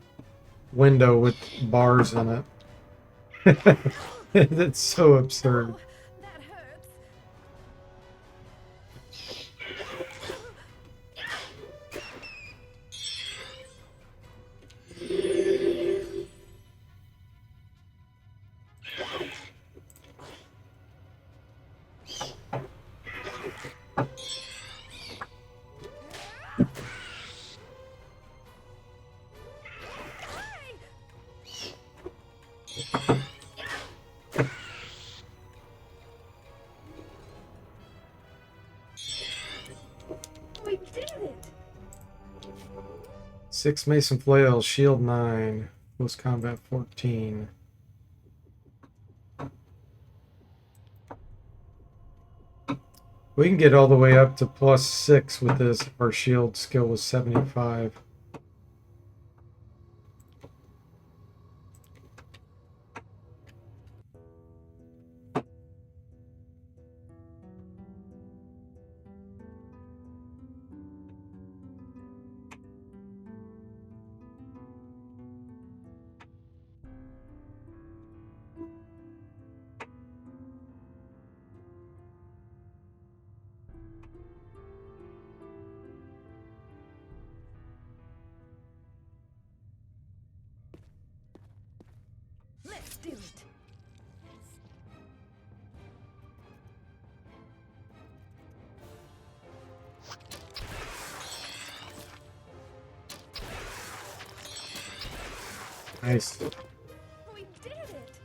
window with bars in it. It's so absurd. Oh, that hurts. We did it! 6 Mason Flails, Shield 9, Close Combat 14. We can get all the way up to +6 with this if our shield skill was 75. Let's do it. Nice. We did it!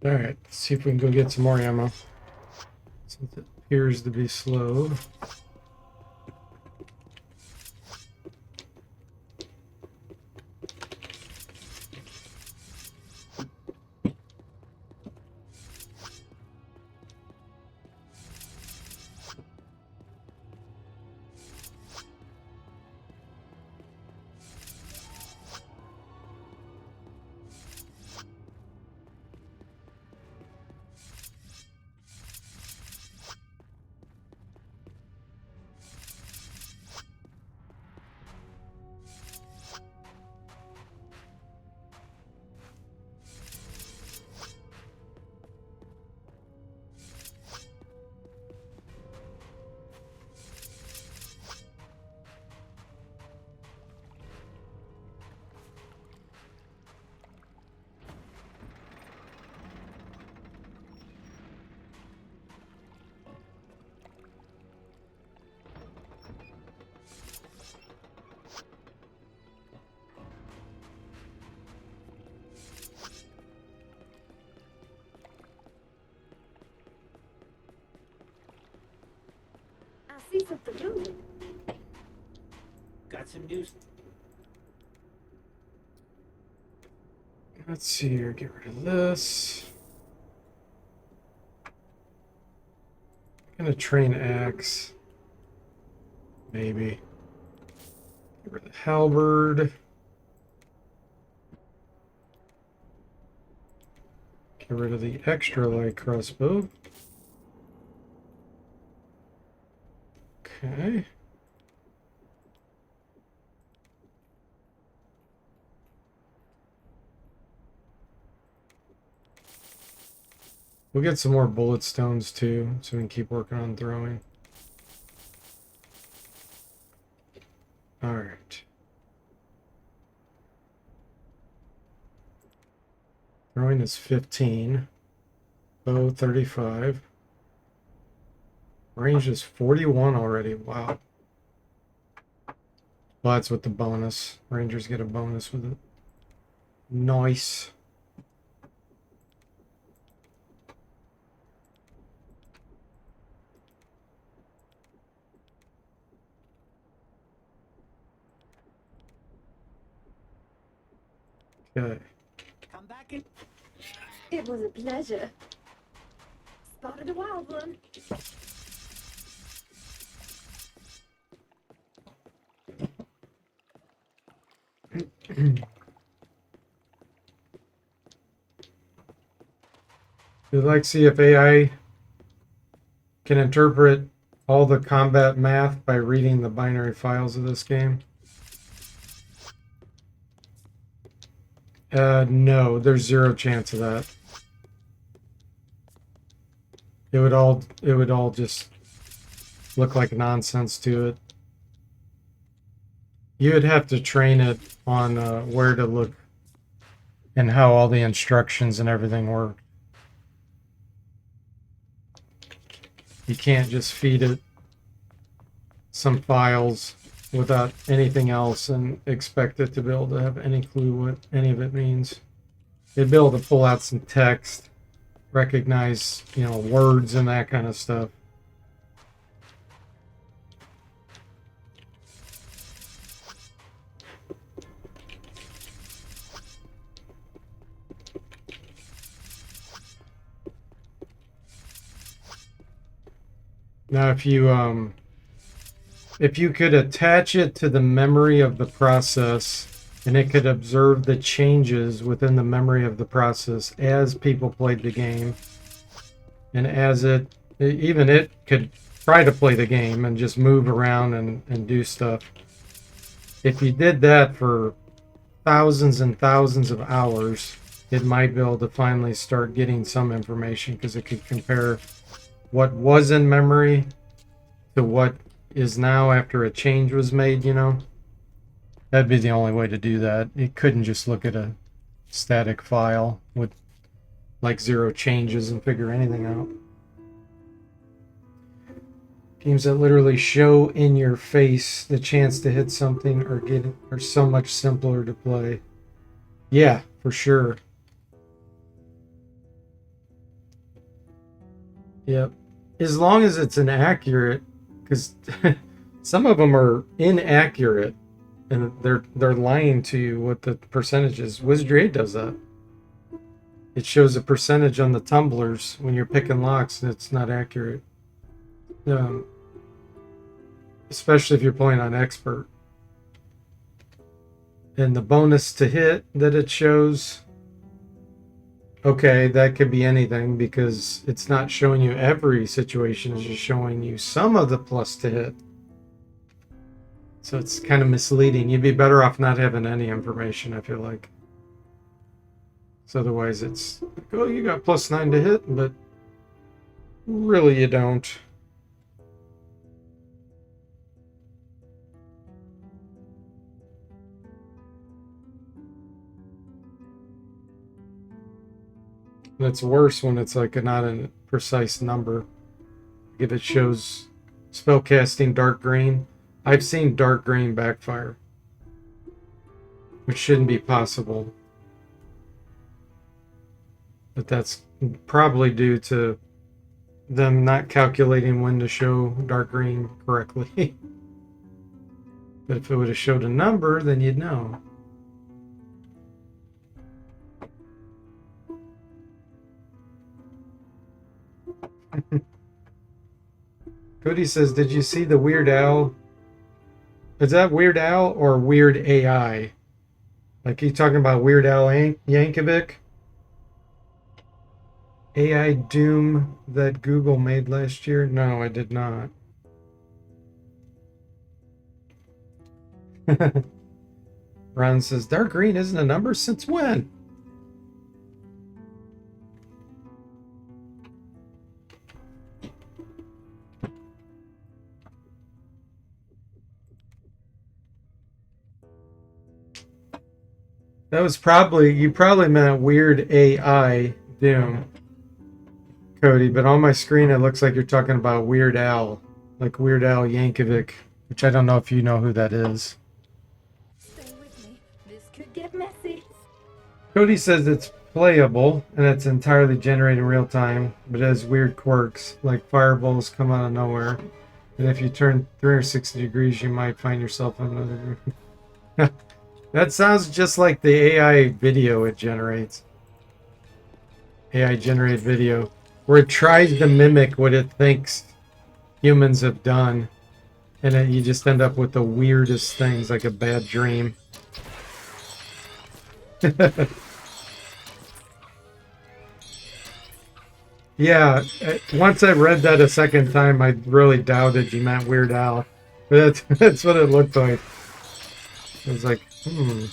Alright, let's see if we can go get some more ammo. Since it appears to be slow. I see something moving. Got some news. Let's see here, get rid of this. I'm gonna train axe. Maybe. Get rid of the halberd. Get rid of the extra light crossbow. Okay. We'll get some more bullet stones too, so we can keep working on throwing. All right. Throwing is 15. Bow 35. Range is 41 already. Wow. Well, that's with the bonus. Rangers get a bonus with it. Nice. Okay. Come back in. It was a pleasure. Spotted a wild one. We'd like to see if AI can interpret all the combat math by reading the binary files of this game. No, there's zero chance of that. It would all just look like nonsense to it. You would have to train it on where to look and how all the instructions and everything work. You can't just feed it some files without anything else and expect it to be able to have any clue what any of it means. It'd be able to pull out some text, recognize, words and that kind of stuff. Now, if you could attach it to the memory of the process and it could observe the changes within the memory of the process as people played the game, and as it could try to play the game and just move around and do stuff. If you did that for thousands and thousands of hours, it might be able to finally start getting some information, because it could compare what was in memory to what is now after a change was made, That'd be the only way to do that. It couldn't just look at a static file with like zero changes and figure anything out. Games that literally show in your face the chance to hit something are so much simpler to play. Yeah, for sure. Yep. As long as it's inaccurate, because some of them are inaccurate and they're lying to you what the percentage is. Wizardry does that. It shows a percentage on the tumblers when you're picking locks, and it's not accurate. Especially if you're playing on expert. And the bonus to hit that it shows, okay, that could be anything, because it's not showing you every situation, it's just showing you some of the plus to hit. So it's kind of misleading. You'd be better off not having any information, I feel like. So otherwise it's like, oh, you got +9 to hit, but really you don't. And it's worse when it's like not a precise number. If it shows spellcasting dark green, I've seen dark green backfire, which shouldn't be possible. But that's probably due to them not calculating when to show dark green correctly. But if it would have showed a number, then you'd know. Cody says, did you see the Weird Al? Is that Weird Al or Weird AI? Like, you talking about Weird Al Yankovic? AI Doom that Google made last year? No, I did not. Ron says, dark green isn't a number? Since when? That was probably, you probably meant weird AI Doom, Cody, but on my screen it looks like you're talking about Weird Al, like Weird Al Yankovic, which I don't know if you know who that is. Stay with me. This could get messy. Cody says it's playable and it's entirely generated in real time, but it has weird quirks, like fireballs come out of nowhere. And if you turn 360 degrees, you might find yourself in another room. That sounds just like the AI video it generates. AI generated video, where it tries to mimic what it thinks humans have done. And then you just end up with the weirdest things, like a bad dream. Yeah, once I read that a second time, I really doubted you meant Weird Al. But that's what it looked like. I was like, I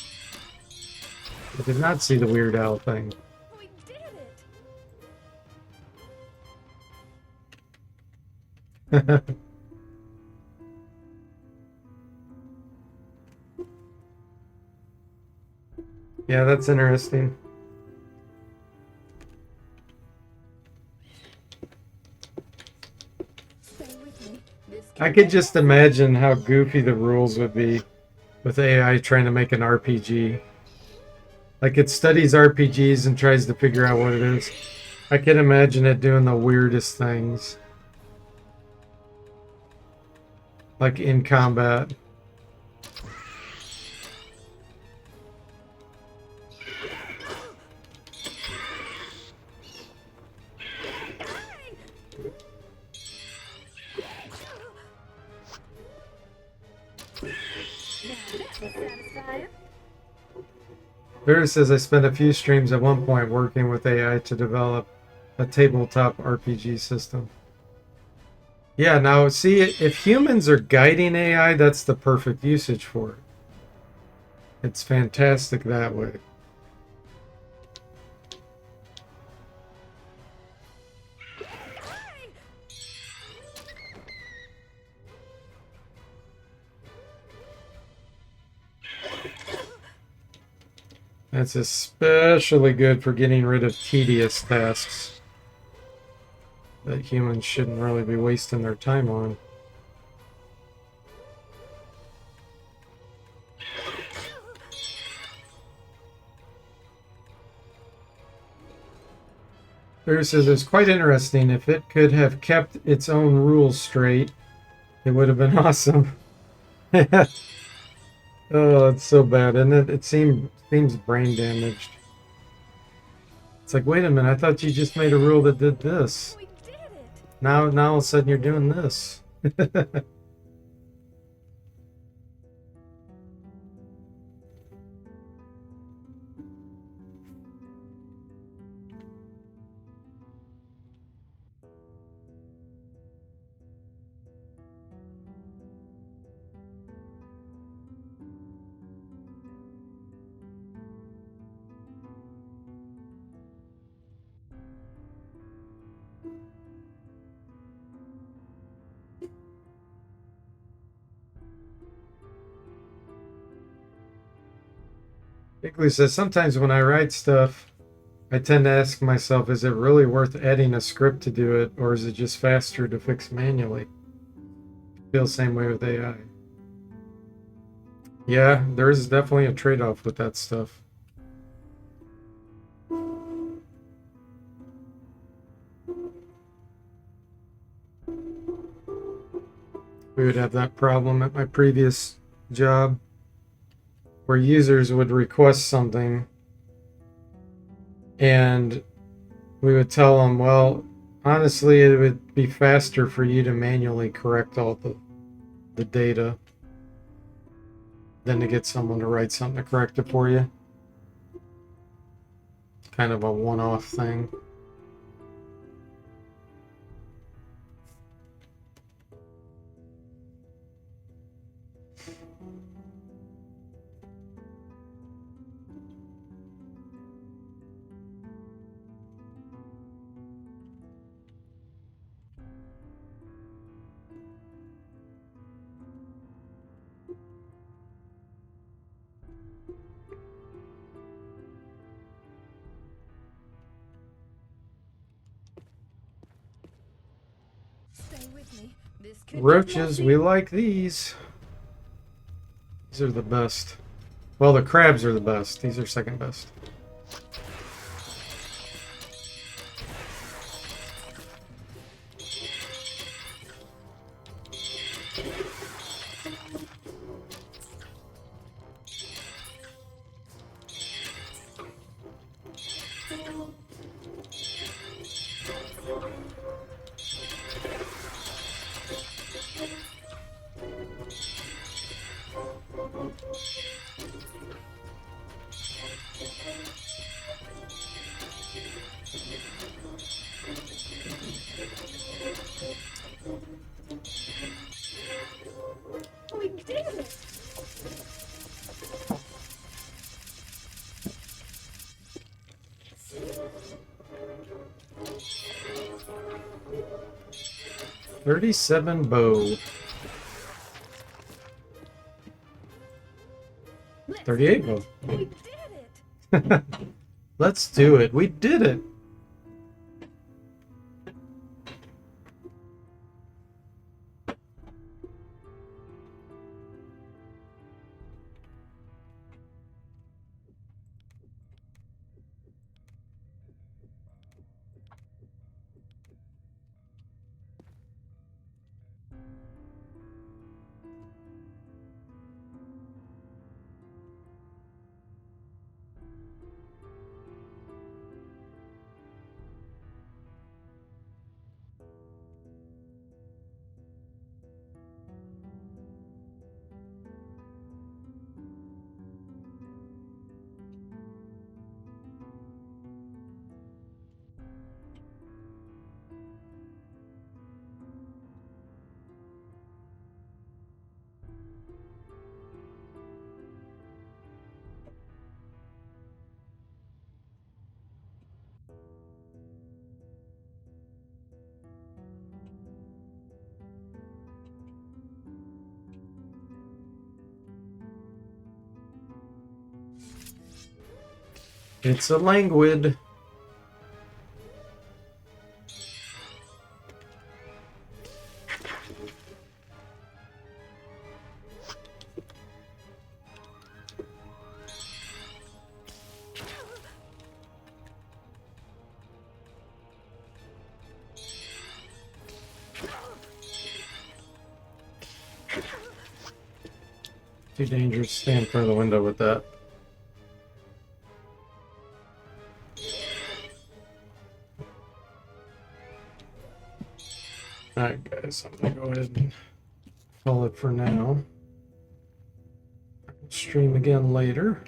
did not see the Weird Al thing. We did it. Yeah, that's interesting. Stay with me. This I could could get just messy. imagine how goofy the rules would be with AI trying to make an RPG. Like it studies RPGs and tries to figure out what it is. I can imagine it doing the weirdest things. Like in combat. Now that was satisfying. Vera says I spent a few streams at one point working with AI to develop a tabletop RPG system. Yeah, now see, if humans are guiding AI, that's the perfect usage for it. It's fantastic that way. That's especially good for getting rid of tedious tasks that humans shouldn't really be wasting their time on. Vera says it's quite interesting. If it could have kept its own rules straight, it would have been awesome. Oh, it's so bad, and it seems brain damaged. It's like, wait a minute, I thought you just made a rule that did this. We did it. Now all of a sudden you're doing this. Igloo says sometimes when I write stuff, I tend to ask myself, is it really worth adding a script to do it, or is it just faster to fix manually? I feel the same way with AI. Yeah, there is definitely a trade-off with that stuff. We would have that problem at my previous job where users would request something and we would tell them, well, honestly, it would be faster for you to manually correct all the data than to get someone to write something to correct it for you. Kind of a one-off thing. Stay with me. This could get Roaches, messy. we like these. These are the best. Well, the crabs are the best. These are second best. We did it. $37 bow. 38 bow. We did it. Let's do it. We did it. It's a languid. Too dangerous to stand in front of the window with that. Alright guys, I'm gonna go ahead and call it for now. Stream again later.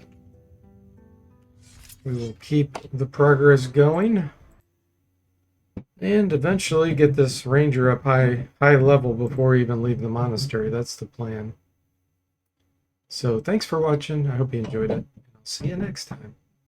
We will keep the progress going. And eventually get this ranger up high level before we even leave the monastery. That's the plan. So thanks for watching. I hope you enjoyed it. I'll see you next time.